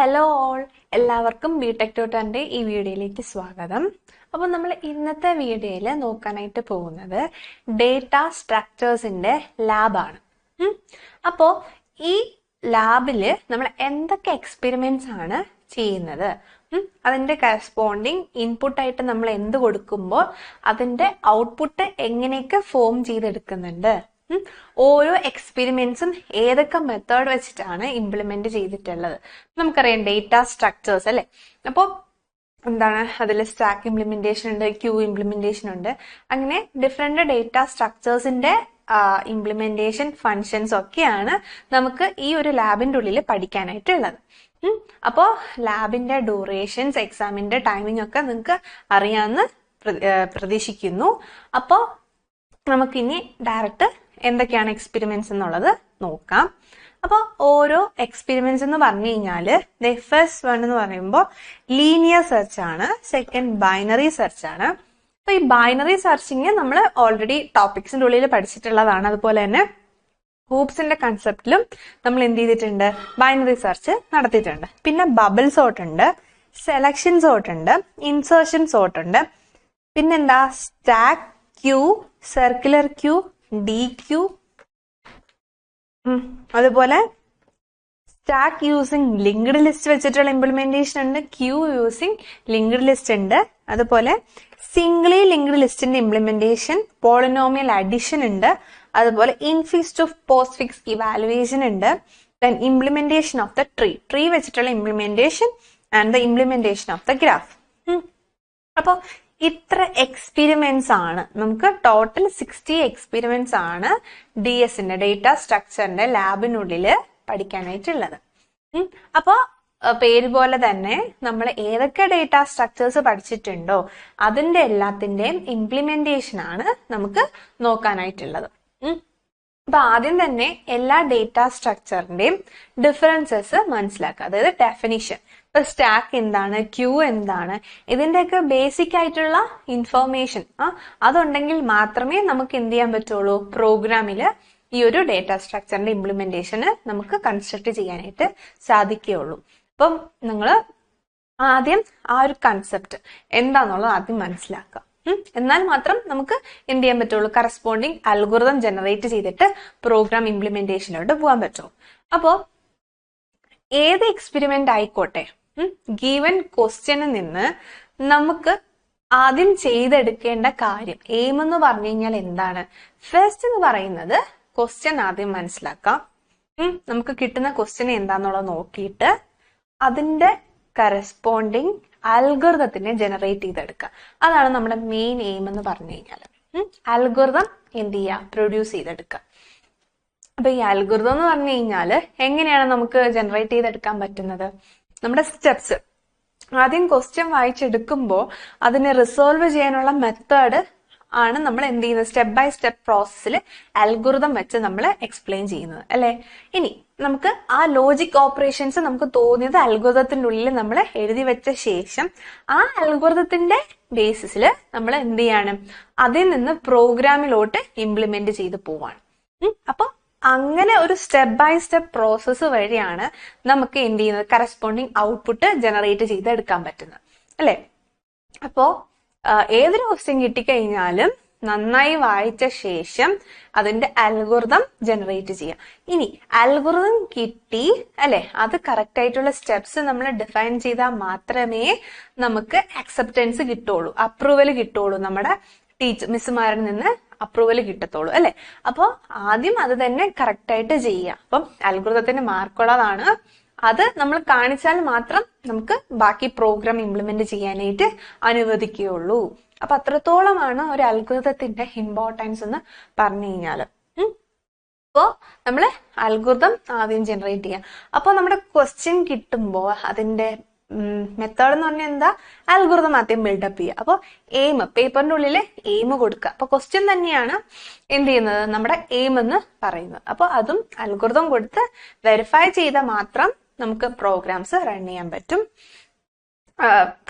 Hello all, എല്ലാവർക്കും ബിടെക്.ന്റെ ഈ വീഡിയോയിലേക്ക് സ്വാഗതം. അപ്പോൾ നമ്മൾ ഇന്നത്തെ വീഡിയോയിൽ നോക്കാനായിട്ട് പോകുന്നത് ഡേറ്റ സ്ട്രക്ചേഴ്സിന്റെ ലാബാണ്. അപ്പോൾ ഈ ലാബിൽ നമ്മൾ എന്തൊക്കെ എക്സ്പെരിമെന്റ്സ് ആണ് ചെയ്യുന്നത്, അതിന്റെ കറസ്പോണ്ടിങ് ഇൻപുട്ടായിട്ട് നമ്മൾ എന്ത് കൊടുക്കുമ്പോൾ അതിന്റെ ഔട്ട്പുട്ട് എങ്ങനെയൊക്കെ ഫോം ചെയ്തെടുക്കുന്നുണ്ട്, ഓരോ എക്സ്പെരിമെന്റ്സും ഏതൊക്കെ മെത്തേഡ് വെച്ചിട്ടാണ് ഇംപ്ലിമെന്റ് ചെയ്തിട്ടുള്ളത്. നമുക്കറിയാം ഡേറ്റ സ്ട്രക്ചേഴ്സ് അല്ലെ. അപ്പോൾ എന്താണ്, അതിൽ സ്റ്റാക്ക് ഇംപ്ലിമെന്റേഷൻ ഉണ്ട്, ക്യൂ ഇംപ്ലിമെന്റേഷൻ ഉണ്ട്. അങ്ങനെ ഡിഫറെന്റ് ഡേറ്റ സ്ട്രക്ചേഴ്സിന്റെ ഇംപ്ലിമെന്റേഷൻ ഫങ്ഷൻസ് ഒക്കെയാണ് നമുക്ക് ഈ ഒരു ലാബിന്റെ ഉള്ളിൽ പഠിക്കാനായിട്ടുള്ളത്. അപ്പോൾ ലാബിന്റെ ഡ്യൂറേഷൻസ്, എക്സാമിന്റെ ടൈമിംഗ് ഒക്കെ നിങ്ങൾക്ക് അറിയാമെന്ന് പ്രതീക്ഷിക്കുന്നു. അപ്പോൾ നമുക്കിനി ഡയറക്റ്റ് എന്തൊക്കെയാണ് എക്സ്പെരിമെന്റ്സ് എന്നുള്ളത് നോക്കാം. അപ്പോൾ ഓരോ എക്സ്പെരിമെന്റ്സ് എന്ന് പറഞ്ഞു കഴിഞ്ഞാൽ ഫസ്റ്റ് വൺ എന്ന് പറയുമ്പോൾ ലീനിയർ സെർച്ച് ആണ്, സെക്കൻഡ് ബൈനറി സെർച്ച് ആണ്. അപ്പൊ ഈ ബൈനറി സെർച്ചിങ് നമ്മൾ ഓൾറെഡി ടോപ്പിക്സിന്റെ ഉള്ളിൽ പഠിച്ചിട്ടുള്ളതാണ്. അതുപോലെ തന്നെ ഹൂപ്സിന്റെ കൺസെപ്റ്റിലും നമ്മൾ എന്ത് ചെയ്തിട്ടുണ്ട്, ബൈനറി സെർച്ച് നടത്തിയിട്ടുണ്ട്. പിന്നെ ബബിൾ സോർട്ട് ഉണ്ട്, സെലക്ഷൻ സോർട്ട് ഉണ്ട്, ഇൻസേർഷൻ സോർട്ട് ഉണ്ട്. പിന്നെന്താ, stack queue, circular queue, deque, അതുപോലെ സ്റ്റാക്ക് യൂസിങ് ലിങ്ക്ഡ് ലിസ്റ്റ് വെച്ചിട്ടുള്ള ഇംപ്ലിമെന്റേഷൻ ഉണ്ട്, ക്യൂ യൂസിങ് ലിങ്ക്ഡ് ലിസ്റ്റ് ഉണ്ട്. അതുപോലെ സിംഗിളി ലിങ്ക്ഡ് ലിസ്റ്റിന്റെ ഇംപ്ലിമെന്റേഷൻ, പോളിനോമിയൽ അഡിഷൻ ഉണ്ട്. അതുപോലെ infix to postfix evaluation ഉണ്ട്. Then implementation of the tree വെച്ചിട്ടുള്ള implementation and the implementation of the graph. അപ്പോൾ ഇത്ര എക്സ്പെരിമെന്റ്സ് ആണ് നമുക്ക്, ടോട്ടൽ 60 എക്സ്പെരിമെന്റ്സ് ആണ് DS-ന്റെ ഡേറ്റ സ്ട്രക്ചറിന്റെ ലാബിനുള്ളിൽ പഠിക്കാനായിട്ടുള്ളത്. അപ്പോൾ പേര് പോലെ തന്നെ നമ്മൾ ഏതൊക്കെ ഡേറ്റ സ്ട്രക്ചേഴ്സ് പഠിച്ചിട്ടുണ്ടോ അതിന്റെ എല്ലാത്തിന്റെയും ഇംപ്ലിമെന്റേഷൻ ആണ് നമുക്ക് നോക്കാനായിട്ടുള്ളത്. അപ്പൊ ആദ്യം തന്നെ എല്ലാ ഡേറ്റ സ്ട്രക്ചറിന്റെയും ഡിഫറൻസസ് മനസ്സിലാക്കുക, അതായത് ഡെഫിനിഷൻ. ഇപ്പൊ സ്റ്റാക്ക് എന്താണ്, ക്യൂ എന്താണ്, ഇതിന്റെയൊക്കെ ബേസിക് ആയിട്ടുള്ള ഇൻഫർമേഷൻ അതുണ്ടെങ്കിൽ മാത്രമേ നമുക്ക് എന്ത് ചെയ്യാൻ പറ്റുള്ളൂ, പ്രോഗ്രാമില് ഈ ഒരു ഡേറ്റ സ്ട്രക്ചറിന്റെ ഇംപ്ലിമെന്റേഷന് നമുക്ക് കൺസ്ട്രക്ട് ചെയ്യാനായിട്ട് സാധിക്കുകയുള്ളൂ. അപ്പം നിങ്ങൾ ആദ്യം ആ ഒരു കൺസെപ്റ്റ് എന്താന്നുള്ളത് ആദ്യം മനസ്സിലാക്കുക. എന്നാൽ മാത്രം നമുക്ക് എന്ത് ചെയ്യാൻ പറ്റുള്ളൂ, കറസ്പോണ്ടിങ് അൽഗോരിതം ജനറേറ്റ് ചെയ്തിട്ട് പ്രോഗ്രാം ഇംപ്ലിമെന്റേഷനിലോട്ട് പോകാൻ പറ്റുള്ളൂ. അപ്പോ ഏത് എക്സ്പെരിമെന്റ് ആയിക്കോട്ടെ, ഗീവൻ ക്വസ്റ്റ്യനിൽ നിന്ന് നമുക്ക് ആദ്യം ചെയ്തെടുക്കേണ്ട കാര്യം, എയിം എന്ന് പറഞ്ഞു കഴിഞ്ഞാൽ എന്താണ്, ഫസ്റ്റ് എന്ന് പറയുന്നത് ക്വസ്റ്റ്യൻ ആദ്യം മനസ്സിലാക്കാം. നമുക്ക് കിട്ടുന്ന ക്വസ്റ്റ്യൻ എന്താന്നുള്ളത് നോക്കിയിട്ട് അതിന്റെ കറസ്പോണ്ടിങ് അൽഗോരിതത്തിനെ ജനറേറ്റ് ചെയ്തെടുക്കുക. അതാണ് നമ്മുടെ മെയിൻ എയിം എന്ന് പറഞ്ഞു കഴിഞ്ഞാൽ. അൽഗോരിതം എന്ത് ചെയ്യുക, പ്രൊഡ്യൂസ് ചെയ്തെടുക്കുക. അപ്പൊ ഈ അൽഗോരിതം എന്ന് പറഞ്ഞു കഴിഞ്ഞാല് എങ്ങനെയാണ് നമുക്ക് ജനറേറ്റ് ചെയ്തെടുക്കാൻ പറ്റുന്നത്, നമ്മുടെ സ്റ്റെപ്സ്. ആദ്യം ക്വസ്റ്റ്യൻ വായിച്ചെടുക്കുമ്പോൾ അതിനെ റിസോൾവ് ചെയ്യാനുള്ള മെത്തേഡ് ആണ് നമ്മൾ എന്ത് ചെയ്യുന്നത്, സ്റ്റെപ്പ് ബൈ സ്റ്റെപ്പ് പ്രോസസ്സിൽ അൽഗോരിതം വെച്ച് നമ്മൾ എക്സ്പ്ലെയിൻ ചെയ്യുന്നത് അല്ലെ. ഇനി നമുക്ക് ആ ലോജിക് ഓപ്പറേഷൻസ് നമുക്ക് തോന്നിയത് അൽഗോരിതത്തിന്റെ ഉള്ളിൽ നമ്മൾ എഴുതി വെച്ച ശേഷം ആ അൽഗോരിതത്തിന്റെ ബേസിസിൽ നമ്മൾ എന്ത് ചെയ്യാണ്, അതിൽ നിന്ന് പ്രോഗ്രാമിലോട്ട് ഇംപ്ലിമെന്റ് ചെയ്ത് പോവാണ്. അപ്പൊ അങ്ങനെ ഒരു സ്റ്റെപ്പ് ബൈ സ്റ്റെപ്പ് പ്രോസസ്സ് വഴിയാണ് നമുക്ക് എന്ത് ചെയ്യുന്നത്, കറസ്പോണ്ടിങ് ഔട്ട്പുട്ട് ജനറേറ്റ് ചെയ്ത് എടുക്കാൻ പറ്റുന്നത് അല്ലെ. അപ്പോ ഏതൊരു ക്വസ്റ്റ്യൻ കിട്ടിക്കഴിഞ്ഞാലും നന്നായി വായിച്ച ശേഷം അതിന്റെ അൽഗോരിതം ജനറേറ്റ് ചെയ്യാം. ഇനി അൽഗോരിതം കിട്ടി അല്ലെ, അത് കറക്റ്റ് ആയിട്ടുള്ള സ്റ്റെപ്സ് നമ്മൾ ഡിഫൈൻ ചെയ്താൽ മാത്രമേ നമുക്ക് അക്സെപ്റ്റൻസ് കിട്ടുള്ളൂ, അപ്രൂവൽ കിട്ടുള്ളൂ, നമ്മുടെ മിസ്സുമാരിൽ നിന്ന് അപ്രൂവൽ കിട്ടത്തുള്ളൂ അല്ലെ. അപ്പോൾ ആദ്യം അത് തന്നെ കറക്റ്റ് ആയിട്ട് ചെയ്യുക. അപ്പം അൽഗോരിതത്തിന് മാർക്കുള്ളതാണ്, അത് നമ്മൾ കാണിച്ചാൽ മാത്രം നമുക്ക് ബാക്കി പ്രോഗ്രാം ഇംപ്ലിമെന്റ് ചെയ്യാനായിട്ട് അനുവദിക്കുകയുള്ളൂ. അപ്പൊ അത്രത്തോളമാണ് ഒരു അൽഗോരിതത്തിന്റെ ഇമ്പോർട്ടൻസ് എന്ന് പറഞ്ഞു കഴിഞ്ഞാല്. അപ്പോ നമ്മള് അൽഗോരിതം ആദ്യം ജനറേറ്റ് ചെയ്യാം. അപ്പൊ നമ്മുടെ ക്വസ്റ്റ്യൻ കിട്ടുമ്പോൾ അതിന്റെ മെത്തേഡ് എന്ന് പറഞ്ഞാൽ എന്താ, അൽഗോരിതം ആദ്യം ബിൽഡപ്പ് ചെയ്യുക. അപ്പൊ എയിം, പേപ്പറിന്റെ ഉള്ളിൽ എയിം കൊടുക്കുക. അപ്പൊ ക്വസ്റ്റ്യൻ തന്നെയാണ് എന്ത് ചെയ്യുന്നത്, നമ്മുടെ എയിം എന്ന് പറയുന്നത്. അപ്പൊ അതും അൽഗോരിതം കൊടുത്ത് വെരിഫൈ ചെയ്താൽ മാത്രം നമുക്ക് പ്രോഗ്രാംസ് റൺ ചെയ്യാൻ പറ്റും,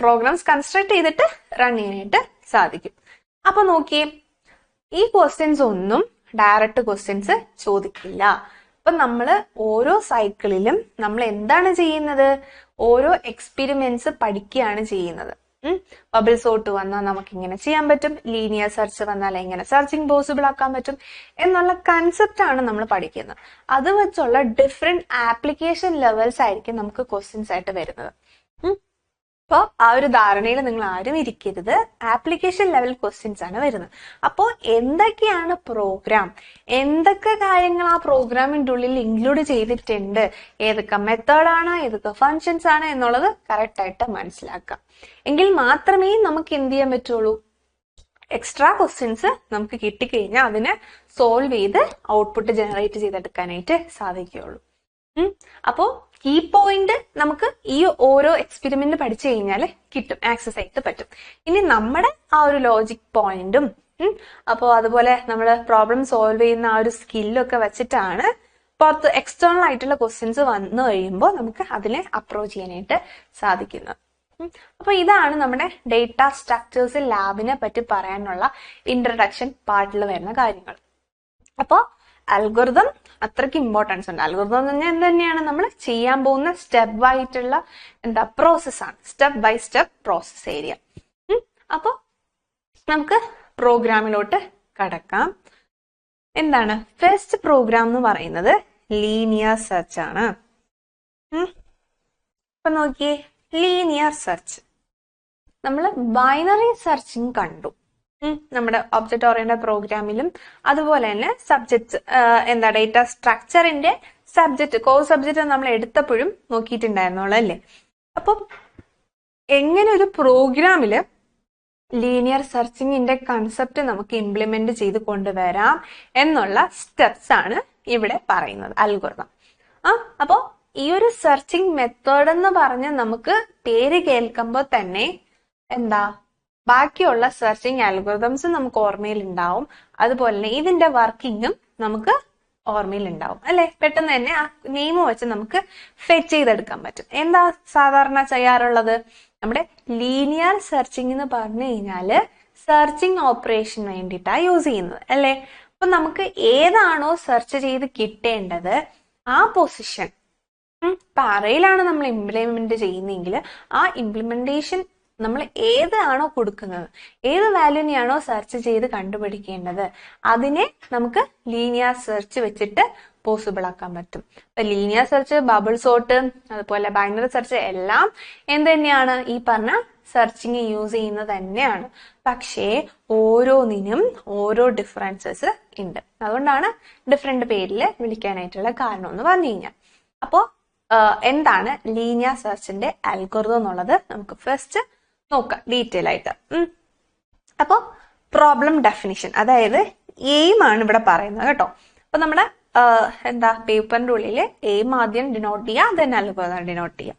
പ്രോഗ്രാംസ് കൺസ്ട്രക്ട് ചെയ്തിട്ട് റൺ ചെയ്യാനായിട്ട് സാധിക്കും. അപ്പൊ നോക്കിയേ, ഈ ക്വസ്റ്റ്യൻസ് ഒന്നും ഡയറക്റ്റ് ക്വസ്റ്റ്യൻസ് ചോദിക്കില്ല. അപ്പൊ നമ്മൾ ഓരോ സൈക്കിളിലും നമ്മൾ എന്താണ് ചെയ്യുന്നത്? ഓരോ എക്സ്പെരിമെന്റ്സ് പഠിക്കുകയാണ് ചെയ്യുന്നത്. ബബിൾ സോർട്ട് വന്നാൽ നമുക്ക് ഇങ്ങനെ ചെയ്യാൻ പറ്റും, ലീനിയർ സെർച്ച് വന്നാൽ എങ്ങനെ സെർച്ചിങ് പോസിബിൾ ആക്കാൻ പറ്റും എന്നുള്ള കൺസെപ്റ്റ് ആണ് നമ്മൾ പഠിക്കുന്നത്. അത് വെച്ചുള്ള ഡിഫറെന്റ് ആപ്ലിക്കേഷൻ ലെവൽസ് ആയിരിക്കും നമുക്ക് ക്വസ്റ്റ്യൻസ് ആയിട്ട് വരുന്നത്. അപ്പോൾ ആ ഒരു ധാരണയിൽ നിങ്ങൾ ആരും ഇരിക്കരുത്. ആപ്ലിക്കേഷൻ ലെവൽ ക്വസ്റ്റ്യൻസ് ആണ് വരുന്നത്. അപ്പോൾ എന്തൊക്കെയാണ് പ്രോഗ്രാം, എന്തൊക്കെ കാര്യങ്ങൾ ആ പ്രോഗ്രാമിന്റെ ഉള്ളിൽ ഇൻക്ലൂഡ് ചെയ്തിട്ടുണ്ട്, ഏതൊക്കെ മെത്തേഡാണ്, ഏതൊക്കെ ഫങ്ഷൻസ് ആണ് എന്നുള്ളത് കറക്റ്റ് ആയിട്ട് മനസ്സിലാക്കാം. എങ്കിൽ മാത്രമേ നമുക്ക് എന്ത് ചെയ്യാൻ പറ്റുള്ളൂ, എക്സ്ട്രാ ക്വസ്റ്റ്യൻസ് നമുക്ക് കിട്ടിക്കഴിഞ്ഞാൽ അതിനെ സോൾവ് ചെയ്ത് ഔട്ട്പുട്ട് ജനറേറ്റ് ചെയ്തെടുക്കാനായിട്ട് സാധിക്കുകയുള്ളൂ. അപ്പോൾ കീ പോയിന്റ് നമുക്ക് ഈ ഓരോ എക്സ്പെരിമെന്റ് പഠിച്ചു കഴിഞ്ഞാൽ കിട്ടും, ആക്സസ് ആയിട്ട് പറ്റും. ഇനി നമ്മുടെ ആ ഒരു ലോജിക് പോയിന്റും അപ്പോൾ അതുപോലെ നമ്മൾ പ്രോബ്ലം സോൾവ് ചെയ്യുന്ന ആ ഒരു സ്കില്ലൊക്കെ വെച്ചിട്ടാണ് പുറത്ത് എക്സ്റ്റേണൽ ആയിട്ടുള്ള ക്വസ്റ്റ്യൻസ് വന്നു കഴിയുമ്പോൾ നമുക്ക് അതിനെ അപ്രോച്ച് ചെയ്യാനായിട്ട് സാധിക്കുന്നത്. അപ്പൊ ഇതാണ് നമ്മുടെ ഡേറ്റ സ്ട്രക്ചേഴ്സ് ലാബിനെ പറ്റി പറയാനുള്ള ഇൻട്രഡക്ഷൻ പാർട്ടിൽ വരുന്ന കാര്യങ്ങൾ. അപ്പോൾ അൽഗോരിതം അത്രയ്ക്ക് ഇമ്പോർട്ടൻസ് ഉണ്ട്. അൽഗോരിതം എന്ന് പറഞ്ഞാൽ എന്ത് തന്നെയാണ്, നമ്മൾ ചെയ്യാൻ പോകുന്ന സ്റ്റെപ്പ് ആയിട്ടുള്ള പ്രോസസ്സാണ്, step by step process area. അപ്പോൾ നമുക്ക് പ്രോഗ്രാമിലോട്ട് കടക്കാം. എന്താണ് ഫസ്റ്റ് പ്രോഗ്രാം എന്ന് പറയുന്നത്? ലീനിയർ സെർച്ച് ആണ്. അപ്പൊ നോക്കിയേ, ലീനിയർ സെർച്ച് നമ്മൾ ബൈനറി സെർച്ചിങ് കണ്ടു നമ്മുടെ ഒബ്ജക്റ്റ് ഓറിയന്റഡ് പ്രോഗ്രാമിലും, അതുപോലെ തന്നെ സബ്ജക്ട് ഡേറ്റ സ്ട്രക്ചറിന്റെ സബ്ജക്ട് കോഴ്സ് സബ്ജക്ട് നമ്മൾ എടുത്തപ്പോഴും നോക്കിയിട്ടുണ്ടായിരുന്നുള്ളൂ അല്ലേ. അപ്പം എങ്ങനെ ഒരു പ്രോഗ്രാമില് ലീനിയർ സെർച്ചിങ്ങിന്റെ കൺസെപ്റ്റ് നമുക്ക് ഇംപ്ലിമെന്റ് ചെയ്ത് കൊണ്ടുവരാം എന്നുള്ള സ്റ്റെപ്സ് ആണ് ഇവിടെ പറയുന്നത്, അൽഗോരിതം. അപ്പോ ഈ ഒരു സെർച്ചിങ് മെത്തേഡ് എന്ന് പറഞ്ഞ് നമുക്ക് പേര് കേൾക്കുമ്പോൾ തന്നെ ബാക്കിയുള്ള സെർച്ചിങ് അൽഗോരിതംസ് നമുക്ക് ഓർമ്മയിൽ ഉണ്ടാവും, അതുപോലെ തന്നെ ഇതിന്റെ വർക്കിങ്ങും നമുക്ക് ഓർമ്മയിൽ ഉണ്ടാവും അല്ലെ. പെട്ടെന്ന് തന്നെ ആ നെയിം വെച്ച് നമുക്ക് ഫെച്ച് ചെയ്തെടുക്കാൻ പറ്റും. എന്താ സാധാരണ ചെയ്യാറുള്ളത്? നമ്മുടെ ലീനിയർ സെർച്ചിങ് എന്ന് പറഞ്ഞു കഴിഞ്ഞാല് സെർച്ചിങ് ഓപ്പറേഷൻ വേണ്ടിയിട്ടാണ് യൂസ് ചെയ്യുന്നത് അല്ലെ. അപ്പൊ നമുക്ക് ഏതാണോ സെർച്ച് ചെയ്ത് കിട്ടേണ്ടത് ആ പൊസിഷൻ ഇപ്പൊ അറയിലാണ് നമ്മൾ ഇംപ്ലിമെന്റ് ചെയ്യുന്നതെങ്കിൽ ആ ഇംപ്ലിമെന്റേഷൻ നമ്മൾ ഏതാണോ കൊടുക്കുന്നത്, ഏത് വാല്യൂനെയാണോ സെർച്ച് ചെയ്ത് കണ്ടുപിടിക്കേണ്ടത് അതിനെ നമുക്ക് ലീനിയർ സെർച്ച് വെച്ചിട്ട് പോസിബിൾ ആക്കാൻ പറ്റും. അപ്പൊ ലീനിയർ സെർച്ച്, ബബിൾ സോർട്ട്, അതുപോലെ ബൈനറി സെർച്ച് എല്ലാം എന്ത് തന്നെയാണ്, ഈ പറഞ്ഞ സെർച്ചിങ് യൂസ് ചെയ്യുന്നത് തന്നെയാണ്. പക്ഷേ ഓരോന്നിനും ഓരോ ഡിഫറൻസസ് ഉണ്ട്. അതുകൊണ്ടാണ് ഡിഫറെന്റ് പേരിൽ വിളിക്കാനായിട്ടുള്ള കാരണം എന്ന് പറഞ്ഞു കഴിഞ്ഞാൽ. അപ്പോ എന്താണ് ലീനിയർ സെർച്ചിന്റെ അൽഗോരിതം എന്നുള്ളത് നമുക്ക് ഫസ്റ്റ് നോക്കാം ഡീറ്റെയിൽ ആയിട്ട്. അപ്പൊ പ്രോബ്ലം ഡെഫിനിഷൻ, അതായത് എയിം ആണ് ഇവിടെ പറയുന്നത് കേട്ടോ. അപ്പൊ നമ്മുടെ പേപ്പറിന്റെ ഉള്ളിൽ എയിം ആദ്യം ഡിനോട്ട് ചെയ്യുക, ദെൻ അൽഗോരിതം ഡിനോട്ട് ചെയ്യുക.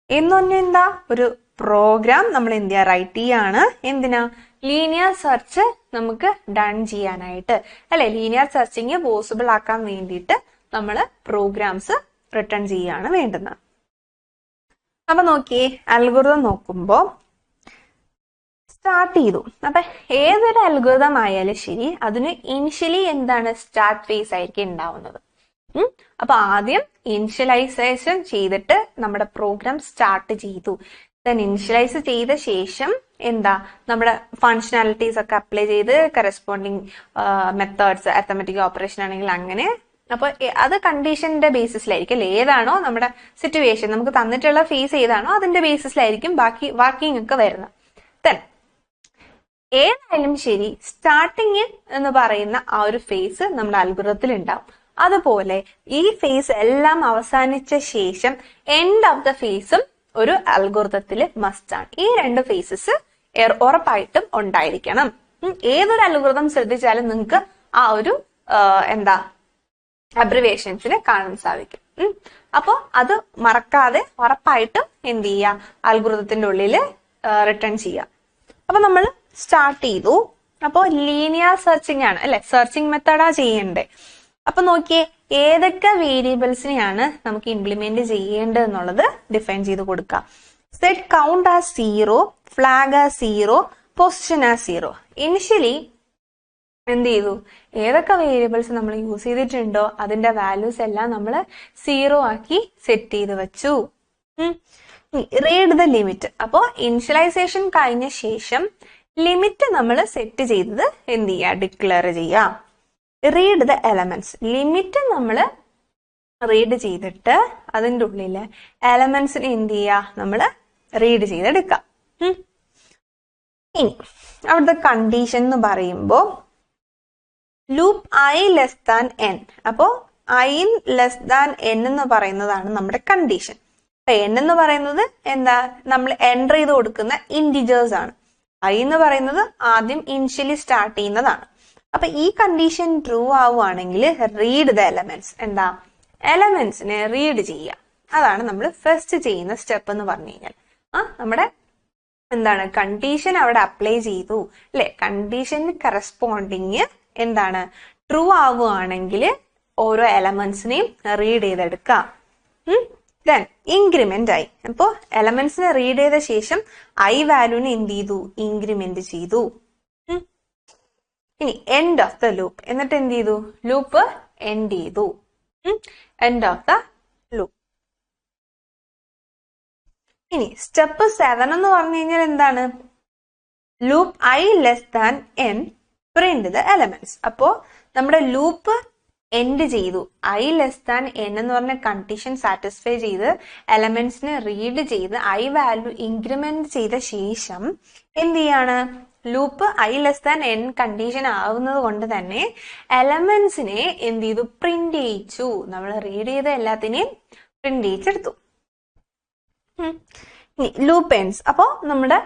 എന്ന് പറഞ്ഞാൽ എന്താ, ഒരു പ്രോഗ്രാം നമ്മൾ എന്ത് ചെയ്യുക, റൈറ്റ് ചെയ്യാണ്. എന്തിനാ? ലീനിയർ സെർച്ച് നമുക്ക് ഡൺ ചെയ്യാനായിട്ട് അല്ലെ, ലീനിയർ സെർച്ചിങ് പോസിബിൾ ആക്കാൻ വേണ്ടിയിട്ട് നമ്മൾ പ്രോഗ്രാംസ് റിട്ടേൺ ചെയ്യാണ് വേണ്ടുന്നത്. അപ്പൊ നോക്കിയേ, അൽഗോരിതം നോക്കുമ്പോ സ്റ്റാർട്ട് ചെയ്തു. അപ്പൊ ഏതൊരു അൽഗോരിതം ആയാലും ശരി, അതിന് ഇനിഷ്യലി എന്താണ്, സ്റ്റാർട്ട് ഫേസ് ആയിരിക്കും ഉണ്ടാവുന്നത്. അപ്പൊ ആദ്യം ഇനിഷ്യലൈസേഷൻ ചെയ്തിട്ട് നമ്മുടെ പ്രോഗ്രാം സ്റ്റാർട്ട് ചെയ്തു. ദെൻ ഇനിഷ്യലൈസ് ചെയ്ത ശേഷം നമ്മുടെ ഫങ്ഷനാലിറ്റീസ് ഒക്കെ അപ്ലൈ ചെയ്ത് കറസ്പോണ്ടിങ് മെത്തേഡ്സ്, അരിത്തമെറ്റിക് ഓപ്പറേഷൻ ആണെങ്കിൽ അങ്ങനെ. അപ്പൊ അത് കണ്ടീഷന്റെ ബേസിസിലായിരിക്കും അല്ലെ, ഏതാണോ നമ്മുടെ സിറ്റുവേഷൻ നമുക്ക് തന്നിട്ടുള്ള ഫേസ് ഏതാണോ അതിന്റെ ബേസിസിലായിരിക്കും ബാക്കി വർക്കിംഗ് ഒക്കെ വരുന്നത്. ദെൻ ഏതായാലും ശരി, സ്റ്റാർട്ടിങ് എന്ന് പറയുന്ന ആ ഒരു ഫേസ് നമ്മുടെ അൽഗോരിതത്തിൽ ഉണ്ടാവും. അതുപോലെ ഈ ഫേസ് എല്ലാം അവസാനിച്ച ശേഷം എൻഡ് ഓഫ് ദ ഫേസും ഒരു അൽഗോരിതത്തിൽ മസ്റ്റ് ആണ്. ഈ രണ്ട് ഫേസസ് ഉറപ്പായിട്ടും ഉണ്ടായിരിക്കണം. ഏതൊരു അൽഗോരിതം ശ്രദ്ധിച്ചാലും നിങ്ങൾക്ക് ആ ഒരു അബ്രിവേഷൻസിനെ കാണാൻ സാധിക്കും. അപ്പോ അത് മറക്കാതെ ഉറപ്പായിട്ടും എന്ത് ചെയ്യുക, അൽഗോരിതത്തിന്റെ ഉള്ളിൽ റിട്ടേൺ ചെയ്യുക. അപ്പൊ നമ്മൾ സ്റ്റാർട്ട് ചെയ്തു. അപ്പോ ലീനിയർ സെർച്ചിങ് ആണ് അല്ലെ, സെർച്ചിങ് മെത്തേഡാ ചെയ്യണ്ടേ. അപ്പൊ നോക്കിയേ, ഏതൊക്കെ വേരിയബിൾസിനെയാണ് നമുക്ക് ഇംപ്ലിമെന്റ് ചെയ്യേണ്ടത് എന്നുള്ളത് ഡിഫൈൻ ചെയ്ത് കൊടുക്കുക. Set count as 0, flag as 0, position as 0. Initially എന്ത് ചെയ്തു, ഏതൊക്കെ വേരിയബിൾസ് നമ്മൾ യൂസ് ചെയ്തിട്ടുണ്ടോ അതിന്റെ വാല്യൂസ് എല്ലാം നമ്മൾ 0 ആക്കി സെറ്റ് ചെയ്ത് വെച്ചു. Read the limit. അപ്പോ ഇനിഷ്യലൈസേഷൻ കഴിഞ്ഞ ശേഷം ലിമിറ്റ് നമ്മൾ സെറ്റ് ചെയ്തത് എന്ത് ചെയ്യുക, ഡിക്ലെയർ ചെയ്യാം. Read the elements. ലിമിറ്റ് നമ്മൾ റീഡ് ചെയ്തിട്ട് അതിൻ്റെ ഉള്ളില് എലമെന്റ്സിന് എന്ത് ചെയ്യുക, നമ്മൾ റീഡ് ചെയ്തെടുക്കാം. ഇനി അവിടുത്തെ കണ്ടീഷൻ എന്ന് പറയുമ്പോൾ loop i less than n. അപ്പോ i ലെസ് ദാൻ n എന്ന് പറയുന്നതാണ് നമ്മുടെ കണ്ടീഷൻ. അപ്പൊ n എന്ന് പറയുന്നത് എന്താ, നമ്മൾ എൻ്റർ ചെയ്ത് കൊടുക്കുന്ന ഇൻഡിജേഴ്സ് ആണ്. i എന്ന് പറയുന്നത് ആദ്യം ഇനിഷ്യലി സ്റ്റാർട്ട് ചെയ്യുന്നതാണ്. അപ്പൊ ഈ കണ്ടീഷൻ ട്രൂ ആവുകയാണെങ്കിൽ റീഡ് ദ എലമെന്റ്സ്. എന്താ, എലമെന്റ്സിനെ റീഡ് ചെയ്യുക. അതാണ് നമ്മൾ ഫസ്റ്റ് ചെയ്യുന്ന സ്റ്റെപ്പ് എന്ന് പറഞ്ഞു കഴിഞ്ഞാൽ. നമ്മുടെ എന്താണ്, കണ്ടീഷൻ അവിടെ അപ്ലൈ ചെയ്തു അല്ലെ, കണ്ടീഷന് കറസ്പോണ്ടിങ് എന്താണ്, ട്രൂ ആവുകയാണെങ്കിൽ ഓരോ എലമെന്റ്സിനെയും റീഡ് ചെയ്തെടുക്കാം. ദെൻ ഇൻക്രിമെന്റ് ആയി. അപ്പോ എലമെന്റ്സിനെ റീഡ് ചെയ്ത ശേഷം ഐ വാല്യൂവിനെ എന്ത് ചെയ്തു, ഇൻക്രിമെന്റ് ചെയ്തു. ഇനി എൻഡ് ഓഫ് ദ ലൂപ്പ്. എന്നിട്ട് എന്ത് ചെയ്തു, ലൂപ്പ് എൻഡ് ചെയ്തു. End of the loop. ഇനി സ്റ്റെപ്പ് 7 എന്ന് പറഞ്ഞു കഴിഞ്ഞാൽ എന്താണ്, loop I less than n print the elements. അപ്പോ നമ്മുടെ ലൂപ്പ് എൻഡ് ചെയ്തു, ഐ ലെസ് ദാൻ n എന്ന് പറഞ്ഞ കണ്ടീഷൻ സാറ്റിസ്ഫൈ ചെയ്ത് എലമെന്റ്സിനെ റീഡ് ചെയ്ത് ഐ വാല്യൂ ഇൻക്രിമെന്റ് ചെയ്ത ശേഷം എന്ത് ചെയ്യാണ്, loop I less than n condition ആവുന്നത് കൊണ്ട് തന്നെ എലമെന്റ്സിനെ എന്ത് ചെയ്തു, പ്രിന്റ് ചെയ്യിച്ചു. നമ്മൾ റീഡ് ചെയ്ത എല്ലാത്തിനെയും പ്രിന്റ് ചെയ്യിച്ചെടുത്തു. Loop ends. അപ്പോ നമ്മുടെ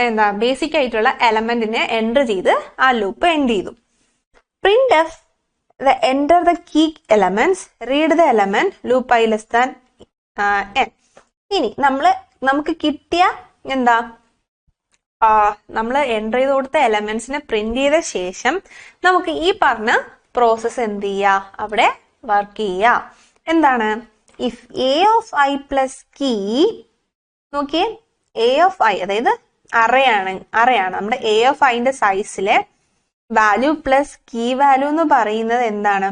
എന്താ ബേസിക് ആയിട്ടുള്ള എലമെന്റിനെ എൻ്റർ ചെയ്ത് ആ ലൂപ്പ് എൻഡ് ചെയ്തു. Print F the enter the key elements, read the element, loop i less than n. ഇനി നമുക്ക് കിട്ടിയ എന്താ, നമ്മൾ എൻ്റർ ചെയ്ത് കൊടുത്ത എലമെന്റ്സിനെ പ്രിന്റ് ചെയ്ത ശേഷം നമുക്ക് ഈ പറഞ്ഞ പ്രോസസ് എന്ത് ചെയ്യാ, അവിടെ വർക്ക് ചെയ്യാ. എന്താണ്, if a of i plus key, നോക്കിയേ, a of i അതായത് അറയാണ് നമ്മുടെ a of i ന്റെ സൈസിലെ വാല്യൂ പ്ലസ് കീ വാല്യൂ എന്ന് പറയുന്നത് എന്താണ്,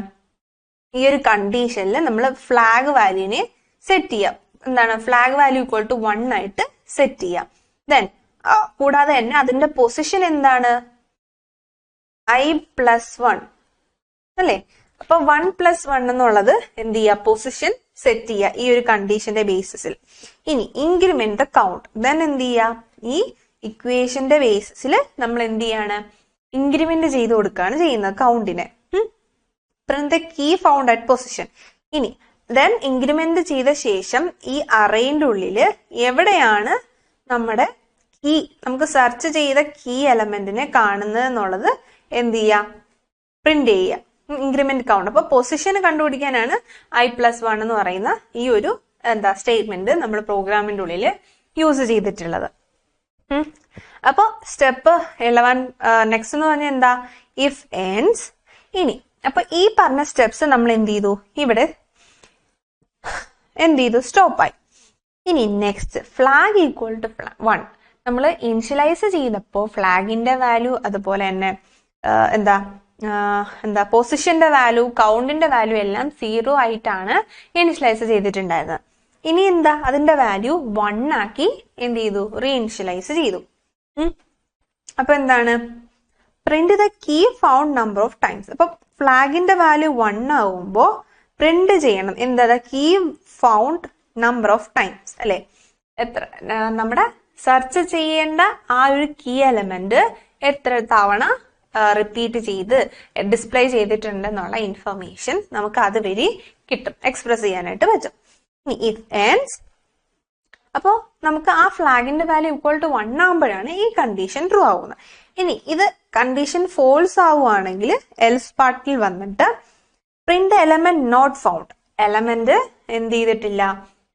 ഈ ഒരു കണ്ടീഷനിൽ നമ്മൾ ഫ്ലാഗ് വാല്യൂവിനെ സെറ്റ് ചെയ്യാം. എന്താണ്, ഫ്ലാഗ് വാല്യൂ ഈക്വൽ ടു 1 ആയിട്ട് സെറ്റ് ചെയ്യാം. ദെൻ കൂടാതെ തന്നെ അതിന്റെ പൊസിഷൻ എന്താണ്, i പ്ലസ് 1 അല്ലേ. അപ്പൊ 1 പ്ലസ് 1 എന്നുള്ളത് എന്ത് ചെയ്യുക, പൊസിഷൻ സെറ്റ് ചെയ്യുക ഈ ഒരു കണ്ടീഷന്റെ ബേസിസിൽ. ഇനി ഇൻക്രിമെന്റ് ദ കൗണ്ട്. ദെൻ എന്ത് ചെയ്യുക, ഈ ഇക്വേഷന്റെ ബേസിസിൽ നമ്മൾ എന്ത് ചെയ്യാണ്, ഇൻക്രിമെന്റ് ചെയ്ത് കൊടുക്കുകയാണ് ചെയ്യുന്നത് കൗണ്ടിനെ. Print the key found at position. ഇനി ദെൻ ഇൻക്രിമെന്റ് ചെയ്ത ശേഷം ഈ അറേന്റെ ഉള്ളില് എവിടെയാണ് നമ്മുടെ കീ, നമുക്ക് സെർച്ച് ചെയ്ത കീ എലമെന്റിനെ കാണുന്നത് എന്നുള്ളത് എന്ത് ചെയ്യുക, പ്രിന്റ് ചെയ്യുക, ഇൻക്രിമെന്റ് കൗണ്ട്. അപ്പൊ പൊസിഷന് കണ്ടുപിടിക്കാനാണ് i+1 എന്ന് പറയുന്ന ഈ ഒരു എന്താ സ്റ്റേറ്റ്മെന്റ് നമ്മൾ പ്രോഗ്രാമിന്റെ ഉള്ളിൽ യൂസ് ചെയ്തിട്ടുള്ളത്. അപ്പൊ സ്റ്റെപ്പ് 11 നെക്സ്റ്റ് എന്ന് പറഞ്ഞാൽ എന്താ, ഇഫ് എൻഡ്സ്. ഇനി അപ്പൊ ഈ പറഞ്ഞ സ്റ്റെപ്സ് നമ്മൾ എന്ത് ചെയ്തു, ഇവിടെ എന്ത് ചെയ്തു, സ്റ്റോപ്പായി. ഇനി നെക്സ്റ്റ് ഫ്ലാഗ് ഈക്വൽ ടു 1. നമ്മൾ ഇനിഷ്യലൈസ് ചെയ്തപ്പോ ഫ്ലാഗിന്റെ വാല്യൂ അതുപോലെ തന്നെ എന്താ പൊസിഷന്റെ വാല്യൂ കൗണ്ടിന്റെ വാല്യൂ എല്ലാം 0 ആയിട്ടാണ് ഇനിഷ്യലൈസ് ചെയ്തിട്ടുണ്ടായിരുന്നത്. ഇനി എന്താ, അതിന്റെ വാല്യൂ 1 ആക്കി എന്ത് ചെയ്തു, റീഇനിഷ്യലൈസ് ചെയ്തു. അപ്പൊ എന്താണ്, print the key found number of times. അപ്പൊ ഫ്ലാഗിന്റെ വാല്യൂ 1 ആവുമ്പോ പ്രിന്റ് ചെയ്യണം എന്താ, key found number of times അല്ലെ, എത്ര നമ്മുടെ സെർച്ച് ചെയ്യേണ്ട ആ ഒരു കീ എലമെന്റ് എത്ര തവണ റിപ്പീറ്റ് ചെയ്ത് ഡിസ്പ്ലേ ചെയ്തിട്ടുണ്ടെന്നുള്ള ഇൻഫർമേഷൻ നമുക്ക് അതുവഴി കിട്ടും, എക്സ്പ്രസ് ചെയ്യാനായിട്ട് പറ്റും. If ends. അപ്പോ നമുക്ക് ആ ഫ്ലാഗിന്റെ വാല്യൂ ഈക്വൽ ടു 1 ആകുമ്പോഴാണ് ഈ കണ്ടീഷൻ ട്രൂ ആവുന്നത്. ഇനി ഇത് കണ്ടീഷൻ ഫോൾസ് ആവുകയാണെങ്കിൽ എൽസ് പാർട്ടിൽ വന്നിട്ട് print element not found. Element എന്ത് ചെയ്തിട്ടില്ല,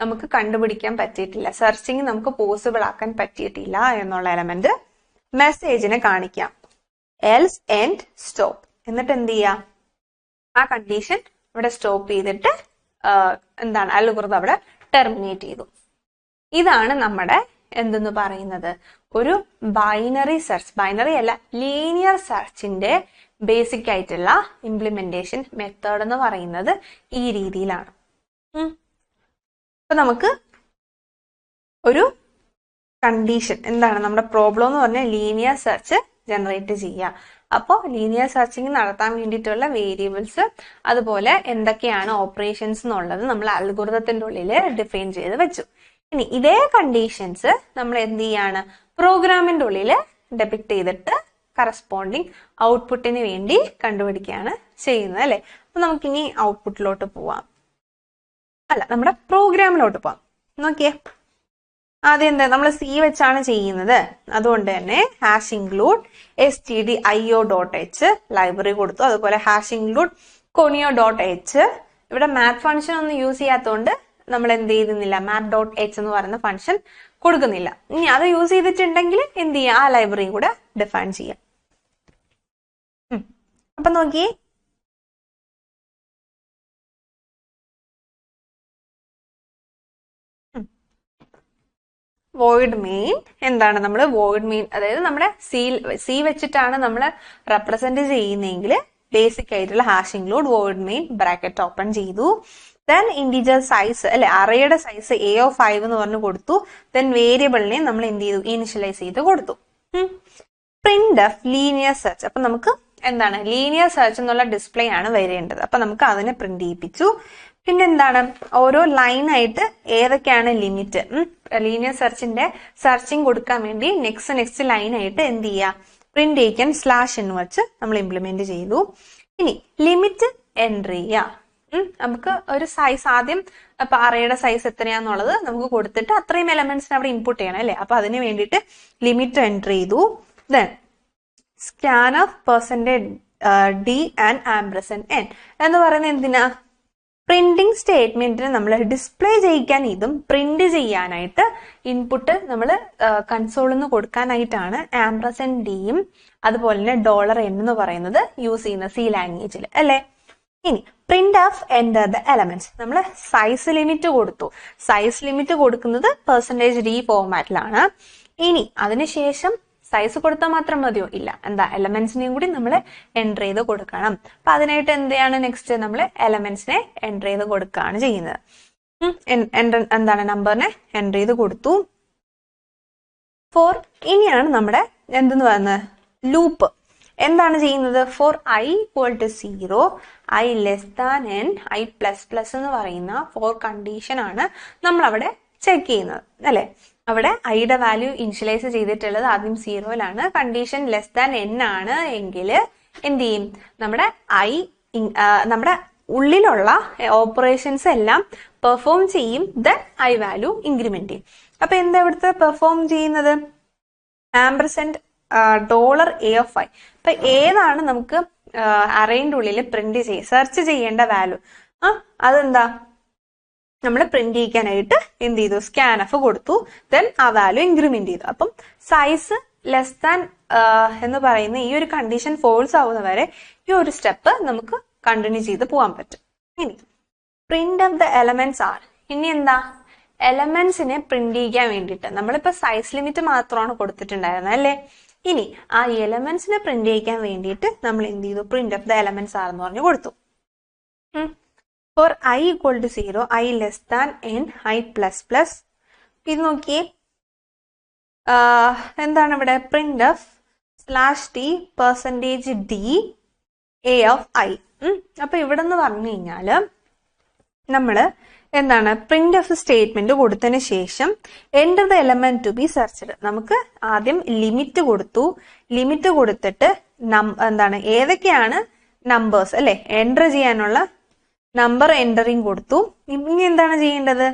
നമുക്ക് കണ്ടുപിടിക്കാൻ പറ്റിയിട്ടില്ല, സെർച്ചിങ് നമുക്ക് പോസിബിൾ ആക്കാൻ പറ്റിയിട്ടില്ല എന്നുള്ള എലമെന്റ് മെസ്സേജിനെ കാണിക്കാം. Else end stop. എന്നിട്ട് എന്ത് ചെയ്യാം, ആ കണ്ടീഷൻ ഇവിടെ സ്റ്റോപ്പ് ചെയ്തിട്ട് എന്താണ് അൽഗോരിതം അവിടെ ടെർമിനേറ്റ് ചെയ്തു. ഇതാണ് നമ്മുടെ എന്തെന്ന് പറയുന്നത്, ഒരു ബൈനറി സെർച്ച്, ബൈനറി അല്ല ലീനിയർ സെർച്ചിന്റെ ബേസിക് ആയിട്ടുള്ള ഇംപ്ലിമെന്റേഷൻ മെത്തേഡ് എന്ന് പറയുന്നത് ഈ രീതിയിലാണ്. അപ്പൊ നമുക്ക് ഒരു കണ്ടീഷൻ എന്താണ് നമ്മുടെ പ്രോബ്ലം എന്ന് പറഞ്ഞാൽ ലീനിയർ സെർച്ച് ജനറേറ്റ് ചെയ്യുക. അപ്പോൾ ലീനിയർ സെർച്ചിങ് നടത്താൻ വേണ്ടിയിട്ടുള്ള വേരിയബിൾസ് അതുപോലെ എന്തൊക്കെയാണ് ഓപ്പറേഷൻസ് എന്നുള്ളത് നമ്മൾ അൽഗോരിതത്തിന്റെ ഉള്ളിൽ ഡിഫൈൻ ചെയ്ത് വെച്ചു. ഇനി ഇതേ കണ്ടീഷൻസ് നമ്മൾ എന്ത് ചെയ്യാണ് പ്രോഗ്രാമിന്റെ ഉള്ളിൽ ഡെപിക്ട് ചെയ്തിട്ട് കറസ്പോണ്ടിങ് ഔട്ട്പുട്ടിന് വേണ്ടി കണ്ടുപിടിക്കുകയാണ് ചെയ്യുന്നത് അല്ലെ. അപ്പൊ നമുക്കിനി ഔട്ട്പുട്ടിലോട്ട് പോവാം, അല്ല നമ്മുടെ പ്രോഗ്രാമിലോട്ട് പോവാം. നോക്കിയേ, ആദ്യം എന്താ നമ്മൾ സി വെച്ചാണ് ചെയ്യുന്നത്, അതുകൊണ്ട് തന്നെ ഹാഷ് ഇൻക്ലൂഡ് stdio.h ലൈബ്രറി കൊടുത്തു. അതുപോലെ ഹാഷ് ഇൻക്ലൂഡ് conio.h. ഇവിടെ മാത്ത് ഫംഗ്ഷൻ ഒന്നും യൂസ് ചെയ്യാത്തതുകൊണ്ട് നമ്മൾ എന്ത് ചെയ്യുന്നില്ല, math.h എന്ന് പറയുന്ന ഫംഗ്ഷൻ കൊടുക്കുന്നില്ല. ഇനി അത് യൂസ് ചെയ്തിട്ടുണ്ടെങ്കിൽ എന്ത് ചെയ്യാം, ആ ലൈബ്രറി കൂടെ ഡിഫൈൻ ചെയ്യാം. അപ്പൊ നോക്കിയേ, വോയിഡ് മെയിൻ എന്താണ്, നമ്മൾ വോയിഡ് മെയിൻ അതായത് നമ്മുടെ സി വെച്ചിട്ടാണ് നമ്മൾ റെപ്രസെന്റ് ചെയ്യുന്നതെങ്കിൽ ബേസിക് ആയിട്ടുള്ള hash include void main bracket open ചെയ്തു. ദെൻ ഇന്റിജർ സൈസ് അല്ലെ, അറേയുടെ സൈസ് A5 എന്ന് പറഞ്ഞു കൊടുത്തു. ദെൻ വേരിയബിളിനെ നമ്മൾ എന്ത് ചെയ്തു, ഇനിഷ്യലൈസ് ചെയ്ത് കൊടുത്തു. printf linear search. അപ്പൊ നമുക്ക് എന്താണ് ലീനിയർ സെർച്ച് എന്നുള്ള ഡിസ്പ്ലേ ആണ് വരേണ്ടത്. അപ്പൊ നമുക്ക് അതിനെ പ്രിന്റ് ചെയ്യിപ്പിച്ചു. പിന്നെ എന്താണ്, ഓരോ ലൈനായിട്ട് ഏതൊക്കെയാണ് ലിമിറ്റ്, ലീനിയർ സെർച്ചിന്റെ സെർച്ചിങ് കൊടുക്കാൻ വേണ്ടി നെക്സ്റ്റ് ലൈനായിട്ട് എന്ത് ചെയ്യുക, പ്രിന്റ് ചെയ്യിക്കാൻ /n വെച്ച് നമ്മൾ ഇംപ്ലിമെന്റ് ചെയ്തു. ഇനി ലിമിറ്റ് എൻറ്റർ ചെയ്യുക. നമുക്ക് ഒരു സൈസ് ആദ്യം അപ്പൊ അറേയുടെ സൈസ് എത്രയാന്നുള്ളത് നമുക്ക് കൊടുത്തിട്ട് അത്രയും എലമെന്റ്സിന് അവിടെ ഇൻപുട്ട് ചെയ്യണം അല്ലെ. അപ്പൊ അതിന് വേണ്ടിയിട്ട് ലിമിറ്റ് എൻറ്റർ ചെയ്തു. Then scanf %d and &n എന്ന് പറയുന്നത് എന്തിനാ, പ്രിന്റിംഗ് സ്റ്റേറ്റ്മെന്റിന് നമ്മൾ ഡിസ്പ്ലേ ചെയ്യിക്കാൻ ഇതും പ്രിന്റ് ചെയ്യാനായിട്ട് ഇൻപുട്ട് നമ്മൾ കൺസോളിൽ നിന്ന് കൊടുക്കാനായിട്ടാണ് &d അതുപോലെ തന്നെ $n എന്ന് പറയുന്നത് യൂസ് ചെയ്യുന്ന സി ലാംഗ്വേജിൽ അല്ലെ. ഇനി printf enter the elements, നമ്മൾ സൈസ് ലിമിറ്റ് കൊടുത്തു. സൈസ് ലിമിറ്റ് കൊടുക്കുന്നത് %d ഫോർമാറ്റിലാണ്. ഇനി അതിനുശേഷം സൈസ് കൊടുത്താൽ മാത്രം മതിയോ, ഇല്ല, എന്താ എലമെന്റ്സിനെയും കൂടി നമ്മൾ എൻറ്റർ ചെയ്ത് കൊടുക്കണം. അപ്പൊ അതിനായിട്ട് എന്താണ് നെക്സ്റ്റ്, നമ്മൾ എലമെന്റ്സിനെ എൻറ്റർ ചെയ്ത് കൊടുക്കുകയാണ് ചെയ്യുന്നത്. എന്താണ് നമ്പറിനെ എൻറ്റർ ചെയ്ത് കൊടുത്തു. ഇനിയാണ് നമ്മുടെ എന്തെന്ന് പറയുന്നത് ലൂപ്പ്. എന്താണ് ചെയ്യുന്നത്, four i = 0, i n, i++ എന്ന് പറയുന്ന കണ്ടീഷൻ ആണ് നമ്മൾ അവിടെ ചെക്ക് ചെയ്യുന്നത് അല്ലെ. അവിടെ ഐയുടെ വാല്യൂ ഇനിഷ്യലൈസ് ചെയ്തിട്ടുള്ളത് ആദ്യം 0-ലാണ്. കണ്ടീഷൻ n ആണ് എങ്കിൽ എന്ത് ചെയ്യും, നമ്മുടെ നമ്മുടെ ഉള്ളിലുള്ള ഓപ്പറേഷൻസ് എല്ലാം പെർഫോം ചെയ്യും. ദെൻ ഐ വാല്യൂ ഇൻക്രിമെന്റ് ചെയ്യും. അപ്പൊ എന്താ ഇവിടുത്തെ പെർഫോം ചെയ്യുന്നത്, $A5. അപ്പൊ ഏതാണ് നമുക്ക് അറേന്റെ ഉള്ളിൽ പ്രിന്റ് സെർച്ച് ചെയ്യേണ്ട വാല്യൂ, അതെന്താ നമ്മൾ പ്രിന്റ് ചെയ്യിക്കാനായിട്ട് എന്ത് ചെയ്തു, scanf കൊടുത്തു. ദെൻ ആ വാല്യൂ ഇൻക്രിമെന്റ് ചെയ്തു. അപ്പം സൈസ് എന്ന് പറയുന്ന ഈ ഒരു കണ്ടീഷൻ ഫോൾസ് ആവുന്നവരെ ഈ ഒരു സ്റ്റെപ്പ് നമുക്ക് കണ്ടിന്യൂ ചെയ്ത് പോകാൻ പറ്റും. ഇനി printf the elements are, ഇനി എന്താ, എലമെന്റ്സിനെ പ്രിന്റ് ചെയ്യിക്കാൻ വേണ്ടിയിട്ട് നമ്മളിപ്പോ സൈസ് ലിമിറ്റ് മാത്രമാണ് കൊടുത്തിട്ടുണ്ടായിരുന്നത് അല്ലെ. ഇനി ആ എലമെന്റ്സിനെ പ്രിന്റ് ചെയ്യിക്കാൻ വേണ്ടിയിട്ട് നമ്മൾ എന്ത് ചെയ്തു, printf the elements are എന്ന് പറഞ്ഞു കൊടുത്തു. For i = 0, i n, i++. ഇത് നോക്കിയേ, എന്താണ് ഇവിടെ printf /t %d a of i. അപ്പൊ ഇവിടെ നിന്ന് പറഞ്ഞു കഴിഞ്ഞാല് നമ്മള് എന്താണ് printf സ്റ്റേറ്റ്മെന്റ് കൊടുത്തതിന് ശേഷം enter the element to be searched. നമുക്ക് ആദ്യം ലിമിറ്റ് കൊടുത്തു. ലിമിറ്റ് കൊടുത്തിട്ട് എന്താണ് ഏതൊക്കെയാണ് നമ്പേഴ്സ് അല്ലെ എൻറ്റർ ചെയ്യാനുള്ള നമ്പർ എൻറ്ററിങ് കൊടുത്തു. ഇനി എന്താണ് ചെയ്യേണ്ടത്,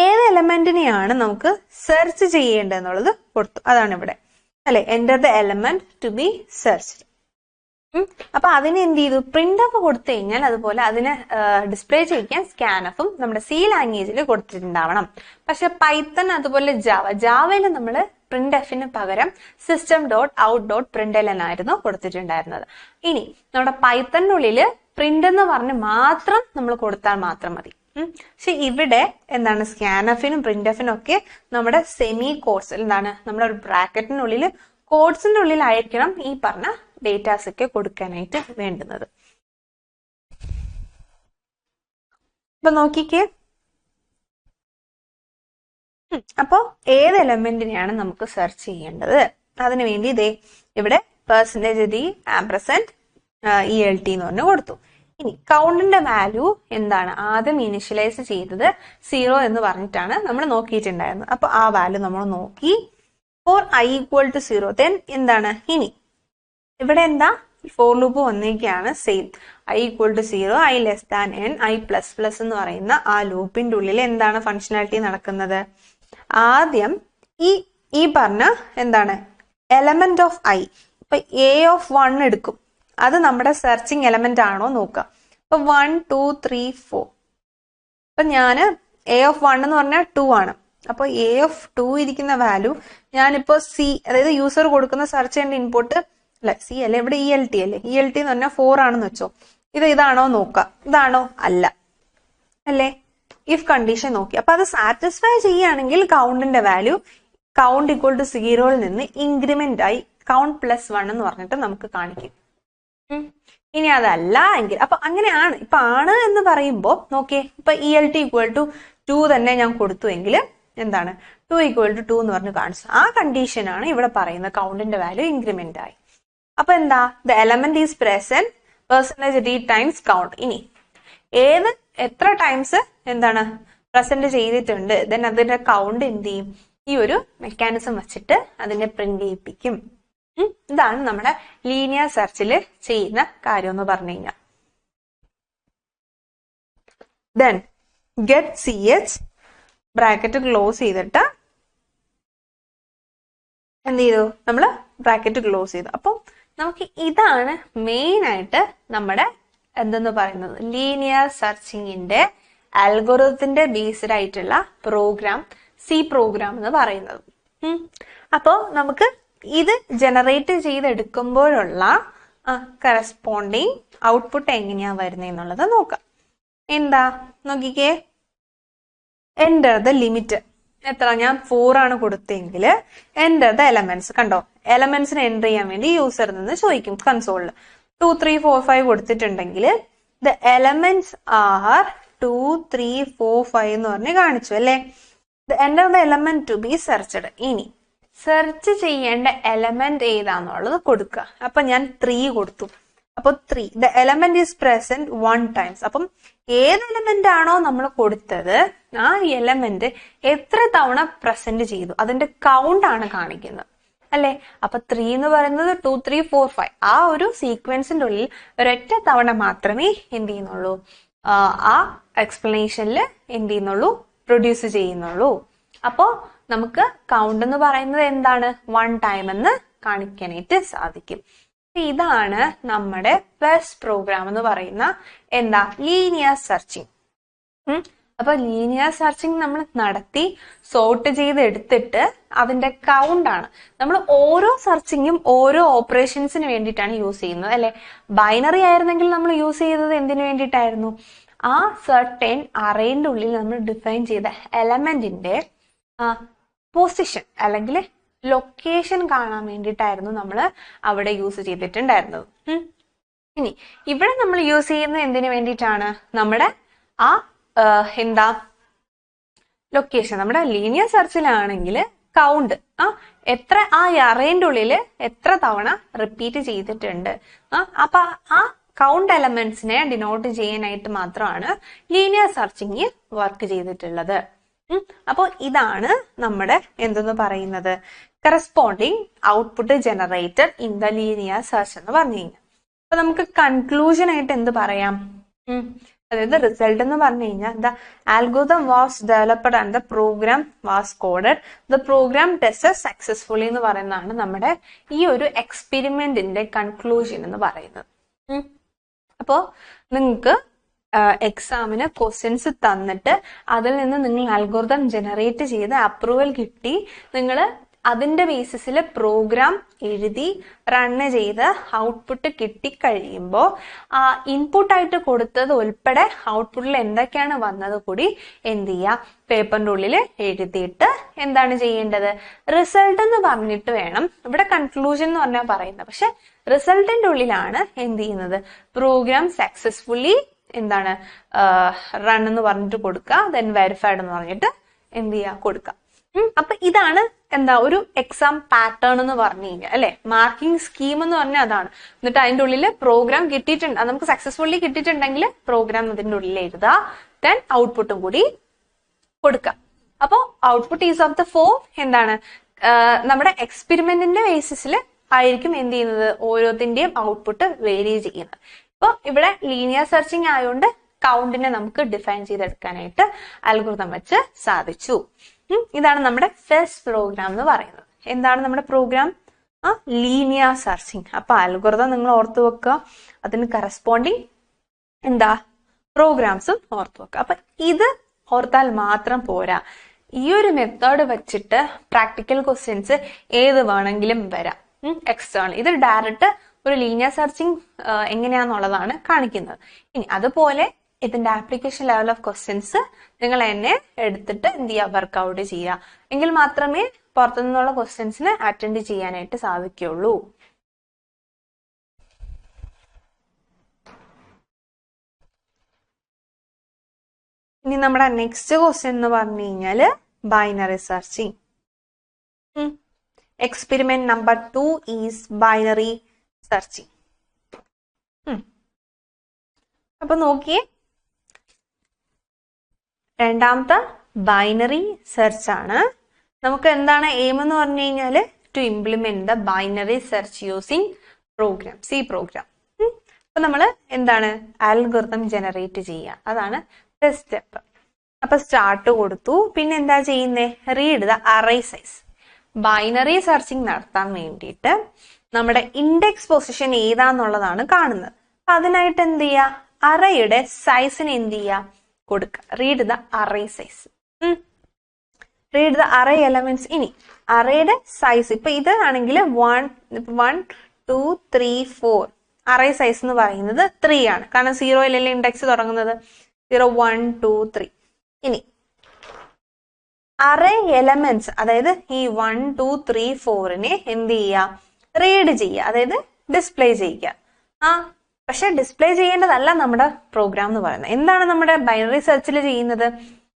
ഏത് എലമെന്റിനെയാണ് നമുക്ക് സെർച്ച് ചെയ്യേണ്ടതെന്നുള്ളത് കൊടുത്തു. അതാണ് ഇവിടെ അല്ലെ, enter the element to be searched. അപ്പൊ അതിന് എന്ത് ചെയ്തു, printf കൊടുത്തു കഴിഞ്ഞാൽ അതുപോലെ അതിനെ ഡിസ്പ്ലേ ചെയ്യിക്കാൻ scanfഉം നമ്മുടെ സി ലാംഗ്വേജിൽ കൊടുത്തിട്ടുണ്ടാവണം. പക്ഷെ പൈത്തൺ അതുപോലെ ജാവയിൽ നമ്മൾ printfന് പകരം system.out.println ആയിരുന്നു കൊടുത്തിട്ടുണ്ടായിരുന്നത്. ഇനി നമ്മുടെ പൈത്തണിനുള്ളിൽ പ്രിന്റ് എന്ന് പറഞ്ഞ് മാത്രം നമ്മൾ കൊടുത്താൽ മാത്രം മതി. പക്ഷെ ഇവിടെ എന്താണ് സ്കാനഫിനും printfനും ഒക്കെ നമ്മുടെ സെമി കോഴ്സ് എന്താണ്, നമ്മുടെ ഒരു ബ്രാക്കറ്റിനുള്ളിൽ കോഡ്സിന്റെ ഉള്ളിലായിരിക്കണം ഈ പറഞ്ഞ ഡേറ്റാസ് ഒക്കെ കൊടുക്കാനായിട്ട് വേണ്ടുന്നത്. അപ്പൊ നോക്കിക്കേ, അപ്പോ ഏത് എലമെന്റിനെയാണ് നമുക്ക് സെർച്ച് ചെയ്യേണ്ടത്? അതിനു വേണ്ടി ഇതേ ഇവിടെ %d ആംപർസെന്റ് ELT എന്ന് പറഞ്ഞു കൊടുത്തു. ഇനി കൗണ്ടിന്റെ വാല്യൂ എന്താണ്? ആദ്യം ഇനിഷ്യലൈസ് ചെയ്തത് 0 എന്ന് പറഞ്ഞിട്ടാണ് നമ്മൾ നോക്കിയിട്ടുണ്ടായിരുന്നത്. അപ്പൊ ആ വാല്യൂ നമ്മൾ നോക്കി. ഫോർ i = 0 ദെൻ എന്താണ്? ഇനി ഇവിടെ എന്താ? ഫോർ ലൂപ്പ് വന്നിരിക്കുകയാണ്. Same i = 0, i n, i++ എന്ന് പറയുന്ന ആ ലൂപ്പിന്റെ ഉള്ളിൽ എന്താണ് ഫങ്ഷനാലിറ്റി നടക്കുന്നത്? ആദ്യം ഈ പറഞ്ഞ എന്താണ് എലമെന്റ് ഓഫ് i, ഇപ്പൊ a(1) എടുക്കും. അത് നമ്മുടെ സെർച്ചിങ് എലമെന്റ് ആണോ നോക്കുക. ഇപ്പൊ 1 2 3 4. അപ്പൊ ഞാന് a(1) എന്ന് പറഞ്ഞാൽ 2 ആണ്. അപ്പൊ a(2) ഇരിക്കുന്ന വാല്യൂ ഞാനിപ്പോ c, അതായത് യൂസർ കൊടുക്കുന്ന സെർച്ച് ചെയ്യേണ്ട ഇൻപുട്ട് അല്ലെ c അല്ലെ, ഇവിടെ ELT അല്ലേ, ELT എന്ന് പറഞ്ഞാൽ 4 ആണെന്ന് വെച്ചോ. ഇതാണോ നോക്കുക, ഇതാണോ അല്ല അല്ലേ, ഇഫ് കണ്ടീഷൻ നോക്കി. അപ്പൊ അത് സാറ്റിസ്ഫൈ ചെയ്യുകയാണെങ്കിൽ കൗണ്ടിന്റെ വാല്യൂ കൗണ്ട് = 0 നിന്ന് ഇൻക്രിമെന്റ് ആയി കൗണ്ട് +1 എന്ന് പറഞ്ഞിട്ട് നമുക്ക് കാണിക്കും. ഇനി അതല്ല എങ്കിൽ, അപ്പൊ അങ്ങനെയാണ്. ഇപ്പൊ ആണ് എന്ന് പറയുമ്പോ നോക്കിയേ, ഇപ്പൊ ELT = 2 തന്നെ ഞാൻ കൊടുത്തു എങ്കിൽ എന്താണ് 2 = 2 എന്ന് പറഞ്ഞ് കാണിച്ചു. ആ കണ്ടീഷൻ ആണ് ഇവിടെ പറയുന്നത് കൗണ്ടിന്റെ വാല്യൂ ഇൻക്രിമെന്റ് ആയി. അപ്പൊ എന്താ? The element is present %d times count. ഇനി എത്ര ടൈംസ് എന്താണ് പ്രസന്റ് ചെയ്തിട്ടുണ്ട്, ദെൻ അതിന്റെ കൗണ്ട് എന്ത് ചെയ്യും? ഈ ഒരു മെക്കാനിസം വെച്ചിട്ട് അതിനെ പ്രിന്റ് ചെയ്യിപ്പിക്കും. ഇതാണ് നമ്മുടെ ലീനിയർ സെർച്ചിൽ ചെയ്യുന്ന കാര്യം എന്ന് പറഞ്ഞു കഴിഞ്ഞാൽ. Then get CH bracket close ചെയ്തിട്ട് എന്ത് ചെയ്തു? നമ്മള് ബ്രാക്കറ്റ് ക്ലോസ് ചെയ്തു. അപ്പം നമുക്ക് ഇതാണ് മെയിൻ ആയിട്ട് നമ്മുടെ എന്തെന്ന് പറയുന്നത് ലീനിയർ സെർച്ചിങ്ങിന്റെ അൽഗോരിതത്തിന്റെ ബേസ്ഡ് ആയിട്ടുള്ള പ്രോഗ്രാം, C പ്രോഗ്രാം എന്ന് പറയുന്നത്. അപ്പോ നമുക്ക് ഇത് ജനറേറ്റ് ചെയ്തെടുക്കുമ്പോഴുള്ള കറസ്പോണ്ടിങ് ഔട്ട്പുട്ട് എങ്ങനെയാ വരുന്നതെന്നുള്ളത് നോക്കാം. എന്താ നോക്കിക്കേ, എൻ്റർ ദ ലിമിറ്റ്. എത്ര? ഞാൻ 4 ആണ് കൊടുത്തെങ്കിൽ എൻ്റർ ദ എലമെന്റ്സ്. കണ്ടോ, എലമെന്റ്സിന് എൻ്റർ ചെയ്യാൻ വേണ്ടി യൂസറിൽ നിന്ന് ചോദിക്കും കൺസോളിൽ. 2 3 4 5 കൊടുത്തിട്ടുണ്ടെങ്കിൽ ദ എലമെന്റ്സ് ആർ 2 3 4 5 എന്ന് പറഞ്ഞ് കാണിച്ചു അല്ലെ. Enter the element to be searched. ഇനി സെർച്ച് ചെയ്യേണ്ട എലമെന്റ് ഏതാന്നുള്ളത് കൊടുക്കുക. അപ്പൊ ഞാൻ 3 കൊടുത്തു. അപ്പൊ 3 the element is present 1 times. അപ്പം ഏത് എലമെന്റ് ആണോ നമ്മൾ കൊടുത്തത് ആ എലമെന്റ് എത്ര തവണ പ്രസന്റ് ചെയ്തു അതിന്റെ കൗണ്ട് ആണ് കാണിക്കുന്നത് അല്ലെ. അപ്പൊ 3 എന്ന് പറയുന്നത് 2 3 4 5 ആ ഒരു സീക്വൻസിന്റെ ഉള്ളിൽ ഒരൊറ്റ തവണ മാത്രമേ എന്ത് ചെയ്യുന്നുള്ളൂ, ആ എക്സ്പ്ലനേഷനിൽ എന്ത് ചെയ്യുന്നുള്ളൂ, പ്രൊഡ്യൂസ് ചെയ്യുന്നുള്ളൂ. അപ്പോ നമുക്ക് കൗണ്ട് എന്ന് പറയുന്നത് എന്താണ്? 1 ടൈം എന്ന് കാണിക്കാനായിട്ട് സാധിക്കും. ഇതാണ് നമ്മുടെ ഫസ്റ്റ് പ്രോഗ്രാം എന്ന് പറയുന്ന എന്താ ലീനിയർ സെർച്ചിങ്. അപ്പൊ ലീനിയർ സെർച്ചിങ് നമ്മൾ നടത്തി സോർട്ട് ചെയ്ത് എടുത്തിട്ട് അതിന്റെ കൗണ്ട് ആണ് നമ്മൾ ഓരോ സെർച്ചിങ്ങും ഓരോ ഓപ്പറേഷൻസിന് വേണ്ടിയിട്ടാണ് യൂസ് ചെയ്യുന്നത് അല്ലെ. ബൈനറി ആയിരുന്നെങ്കിൽ നമ്മൾ യൂസ് ചെയ്തത് എന്തിനു വേണ്ടിയിട്ടായിരുന്നു? ആ സർട്ടൻ അറേന്റെ ഉള്ളിൽ നമ്മൾ ഡിഫൈൻ ചെയ്ത എലമെന്റിന്റെ പൊസിഷൻ അല്ലെങ്കിൽ ലൊക്കേഷൻ കാണാൻ വേണ്ടിയിട്ടായിരുന്നു നമ്മൾ അവിടെ യൂസ് ചെയ്തിട്ടുണ്ടായിരുന്നത്. ഇനി ഇവിടെ നമ്മൾ യൂസ് ചെയ്യുന്നത് എന്തിനു വേണ്ടിയിട്ടാണ്? നമ്മുടെ ആ എന്താ ലൊക്കേഷൻ. നമ്മുടെ ലീനിയർ സെർച്ചിലാണെങ്കിൽ കൗണ്ട് എത്ര ആ അറേന്റെ ഉള്ളില് എത്ര തവണ റിപ്പീറ്റ് ചെയ്തിട്ടുണ്ട്. അപ്പൊ ആ കൗണ്ട് എലമെന്റ്സിനെ ഡിനോട്ട് ചെയ്യാനായിട്ട് മാത്രമാണ് ലീനിയർ സെർച്ചിങ് വർക്ക് ചെയ്തിട്ടുള്ളത്. അപ്പൊ ഇതാണ് നമ്മുടെ എന്തെന്ന് പറയുന്നത് corresponding output generated in the linear search എന്ന് പറഞ്ഞു കഴിഞ്ഞാൽ. അപ്പൊ നമുക്ക് കൺക്ലൂഷൻ ആയിട്ട് എന്ത് പറയാം? അതായത് റിസൾട്ട് എന്ന് പറഞ്ഞു കഴിഞ്ഞാൽ the algorithm was developed and the program was coded, the program tested successfully എന്ന് പറയുന്നതാണ് നമ്മുടെ ഈ ഒരു എക്സ്പെരിമെന്റിന്റെ കൺക്ലൂഷൻ എന്ന് പറയുന്നത്. അപ്പോ നിങ്ങൾക്ക് എക്സാമിന് ക്വസ്റ്റ്യൻസ് തന്നിട്ട് അതിൽ നിന്ന് നിങ്ങൾ അൽഗോരിതം ജനറേറ്റ് ചെയ്ത് അപ്രൂവൽ കിട്ടി നിങ്ങൾ അതിന്റെ ബേസിസിൽ പ്രോഗ്രാം എഴുതി റണ്ണ് ചെയ്ത് ഔട്ട്പുട്ട് കിട്ടിക്കഴിയുമ്പോൾ ആ ഇൻപുട്ടായിട്ട് കൊടുത്തത് ഉൾപ്പെടെ ഔട്ട്പുട്ടിൽ എന്തൊക്കെയാണ് വന്നത് കൂടി എന്ത് ചെയ്യുക, പേപ്പറിന്റെ ഉള്ളിൽ എഴുതിയിട്ട് എന്താണ് ചെയ്യേണ്ടത്, റിസൾട്ട് എന്ന് പറഞ്ഞിട്ട് വേണം. ഇവിടെ കൺക്ലൂഷൻ എന്ന് പറഞ്ഞാൽ പറയുന്നത്, പക്ഷെ റിസൾട്ടിന്റെ ഉള്ളിലാണ് എന്ത് ചെയ്യുന്നത്, പ്രോഗ്രാം സക്സസ്ഫുള്ളി എന്താണ് റൺ എന്ന് പറഞ്ഞിട്ട് കൊടുക്കുക, ദെൻ വെരിഫൈഡ് എന്ന് പറഞ്ഞിട്ട് എന്ത് ചെയ്യുക, കൊടുക്കുക. അപ്പൊ ഇതാണ് എന്താ ഒരു എക്സാം പാറ്റേൺ എന്ന് പറഞ്ഞു കഴിഞ്ഞാൽ അല്ലെ, മാർക്കിംഗ് സ്കീം എന്ന് പറഞ്ഞാൽ അതാണ്. എന്നിട്ട് അതിന്റെ ഉള്ളിൽ പ്രോഗ്രാം കിട്ടിയിട്ടുണ്ട്, അത് നമുക്ക് സക്സസ്ഫുള്ളി കിട്ടിയിട്ടുണ്ടെങ്കിൽ പ്രോഗ്രാം അതിന്റെ ഉള്ളിൽ എഴുതുക, ദെൻ ഔട്ട്പുട്ടും കൂടി കൊടുക്കുക. അപ്പോ output is of the form എന്താണ്, നമ്മുടെ എക്സ്പെരിമെന്റിന്റെ ബേസിസിൽ ആയിരിക്കും എന്ത് ചെയ്യുന്നത്, ഓരോത്തിന്റെയും ഔട്ട്പുട്ട് വേരി ചെയ്യുന്നത്. ഇപ്പൊ ഇവിടെ ലീനിയർ സെർച്ചിങ് ആയതുകൊണ്ട് കൗണ്ടിനെ നമുക്ക് ഡിഫൈൻ ചെയ്തെടുക്കാനായിട്ട് അൽഗോരിതം വെച്ച് സാധിച്ചു. ഇതാണ് നമ്മുടെ ഫസ്റ്റ് പ്രോഗ്രാം എന്ന് പറയുന്നത്. എന്താണ് നമ്മുടെ പ്രോഗ്രാം, ലീനിയർ സെർച്ചിങ്. അപ്പൊ അൽഗോരിതം നിങ്ങൾ ഓർത്തു വെക്കുക, അതിന് കറസ്പോണ്ടിങ് എന്താ പ്രോഗ്രാംസും ഓർത്തു വെക്കുക. അപ്പൊ ഇത് ഓർത്താൽ മാത്രം പോരാ, ഈ ഒരു മെത്തേഡ് വെച്ചിട്ട് പ്രാക്ടിക്കൽ ക്വസ്റ്റ്യൻസ് ഏത് വേണമെങ്കിലും വരാം. എക്സ്റ്റേണൽ ഇത് ഡയറക്റ്റ് ഒരു ലീനിയർ സെർച്ചിങ് എങ്ങനെയാന്നുള്ളതാണ് കാണിക്കുന്നത്. ഇനി അതുപോലെ ഇതിന്റെ ആപ്ലിക്കേഷൻ ലെവൽ ഓഫ് ക്വസ്റ്റ്യൻസ് നിങ്ങൾ എന്നെ എടുത്തിട്ട് എന്ത് ചെയ്യുക, വർക്ക്ഔട്ട് ചെയ്യുക, എങ്കിൽ മാത്രമേ പുറത്തുനിന്നുള്ള ക്വസ്റ്റ്യൻസിന് അറ്റൻഡ് ചെയ്യാനായിട്ട് സാധിക്കുള്ളൂ. ഇനി നമ്മുടെ നെക്സ്റ്റ് ക്വസ്റ്റ്യൻ എന്ന് പറഞ്ഞു കഴിഞ്ഞാല് binary searching. Experiment number 2 is binary searching. അപ്പൊ നോക്കിയേ, രണ്ടാമത്തെ ബൈനറി സെർച്ച് ആണ്. നമുക്ക് എന്താണ് എയിം എന്ന് പറഞ്ഞു കഴിഞ്ഞാല് to implement the binary search using program, C program. അപ്പൊ നമ്മള് എന്താണ് അൽഗോരിതം ജനറേറ്റ് ചെയ്യുക, അതാണ് ഫസ്റ്റ് സ്റ്റെപ്പ്. അപ്പൊ സ്റ്റാർട്ട് കൊടുത്തു, പിന്നെ എന്താ ചെയ്യുന്നേ, read the array size. Binary searching നടത്താൻ വേണ്ടിയിട്ട് നമ്മുടെ ഇൻഡെക്സ് പൊസിഷൻ ഏതാന്നുള്ളതാണ് കാണുന്നത്. അതിനായിട്ട് എന്ത് ചെയ്യുക, അറേയുടെ സൈസിന് എന്ത് ചെയ്യുക, കൊടുക്കുക, read the array size. Read the array elements. ഇനി അറേയുടെ സൈസ് ഇപ്പൊ ഇതാണെങ്കിൽ 1 2 3 4 അറേ സൈസ് എന്ന് പറയുന്നത് 3 ആണ്, കാരണം 0 ഇൻഡെക്സ് തുടങ്ങുന്നത്, 0 1 2 3. ഇനി അറേ എലമെന്റ്സ്, അതായത് ഈ 1 2 3 4നെ എന്ത് ചെയ്യുക, റീഡ് ചെയ്യുക, അതായത് ഡിസ്പ്ലേ ചെയ്യുക. പക്ഷെ ഡിസ്പ്ലേ ചെയ്യേണ്ടതല്ല നമ്മുടെ പ്രോഗ്രാം എന്ന് പറയുന്നത്. എന്താണ് നമ്മുടെ ബൈനറി സെർച്ചിൽ ചെയ്യുന്നത്,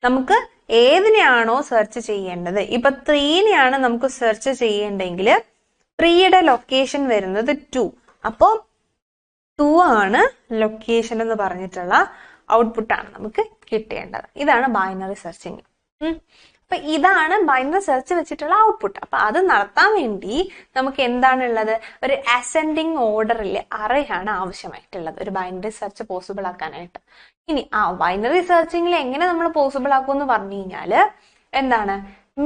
നമുക്ക് ഏതിനെയാണോ സെർച്ച് ചെയ്യേണ്ടത്, ഇപ്പൊ 3നെയാണ് നമുക്ക് സെർച്ച് ചെയ്യേണ്ടെങ്കിൽ 3യുടെ ലൊക്കേഷൻ വരുന്നത് 2, അപ്പോ 2 ആണ് ലൊക്കേഷൻ എന്ന് പറഞ്ഞിട്ടുള്ള ഔട്ട്പുട്ടാണ് നമുക്ക് കിട്ടേണ്ടത്. ഇതാണ് ബൈനറി സെർച്ചിങ്. അപ്പൊ ഇതാണ് ബൈനറി സെർച്ച് വെച്ചിട്ടുള്ള ഔട്ട്പുട്ട്. അപ്പൊ അത് നടത്താൻ വേണ്ടി നമുക്ക് എന്താണുള്ളത്, ഒരു അസെൻഡിങ് ഓർഡറിൽ അറേ ആണ് ആവശ്യമായിട്ടുള്ളത് ഒരു ബൈനറി സെർച്ച് പോസിബിൾ ആക്കാനായിട്ട്. ഇനി ബൈനറി സെർച്ചിങ്ങിൽ എങ്ങനെ നമ്മൾ പോസിബിൾ ആക്കും എന്ന് പറഞ്ഞു കഴിഞ്ഞാല് എന്താണ്,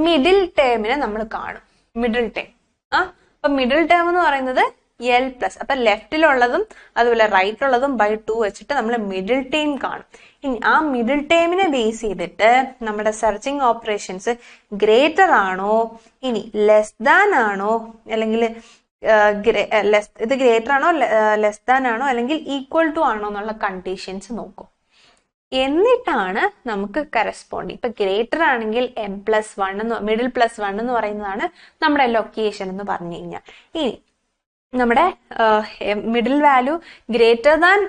മിഡിൽ ടേമിനെ നമ്മൾ കാണും. മിഡിൽ ടേം അപ്പൊ മിഡിൽ ടേം എന്ന് പറയുന്നത് L+. അപ്പൊ ലെഫ്റ്റിലുള്ളതും അതുപോലെ റൈറ്റിലുള്ളതും by 2 വെച്ചിട്ട് നമ്മൾ മിഡിൽ ടേം കാണും. ഇനി ആ മിഡിൽ ടേമിനെ ബേസ് ചെയ്തിട്ട് നമ്മുടെ സെർച്ചിങ് ഓപ്പറേഷൻസ് ഗ്രേറ്റർ ആണോ, ഇനി ലെസ് ദാൻ ആണോ, അല്ലെങ്കിൽ ഇത് ഗ്രേറ്റർ ആണോ ലെസ് ദാൻ ആണോ അല്ലെങ്കിൽ ഈക്വൽ ടു ആണോ എന്നുള്ള കണ്ടീഷൻസ് നോക്കും. എന്നിട്ടാണ് നമുക്ക് കറസ്പോണ്ടിങ്, ഇപ്പൊ ഗ്രേറ്റർ ആണെങ്കിൽ M+1 മിഡിൽ +1 എന്ന് പറയുന്നതാണ് നമ്മുടെ ലൊക്കേഷൻ എന്ന് പറഞ്ഞു കഴിഞ്ഞാൽ. ഇനി നമ്മുടെ middle value greater than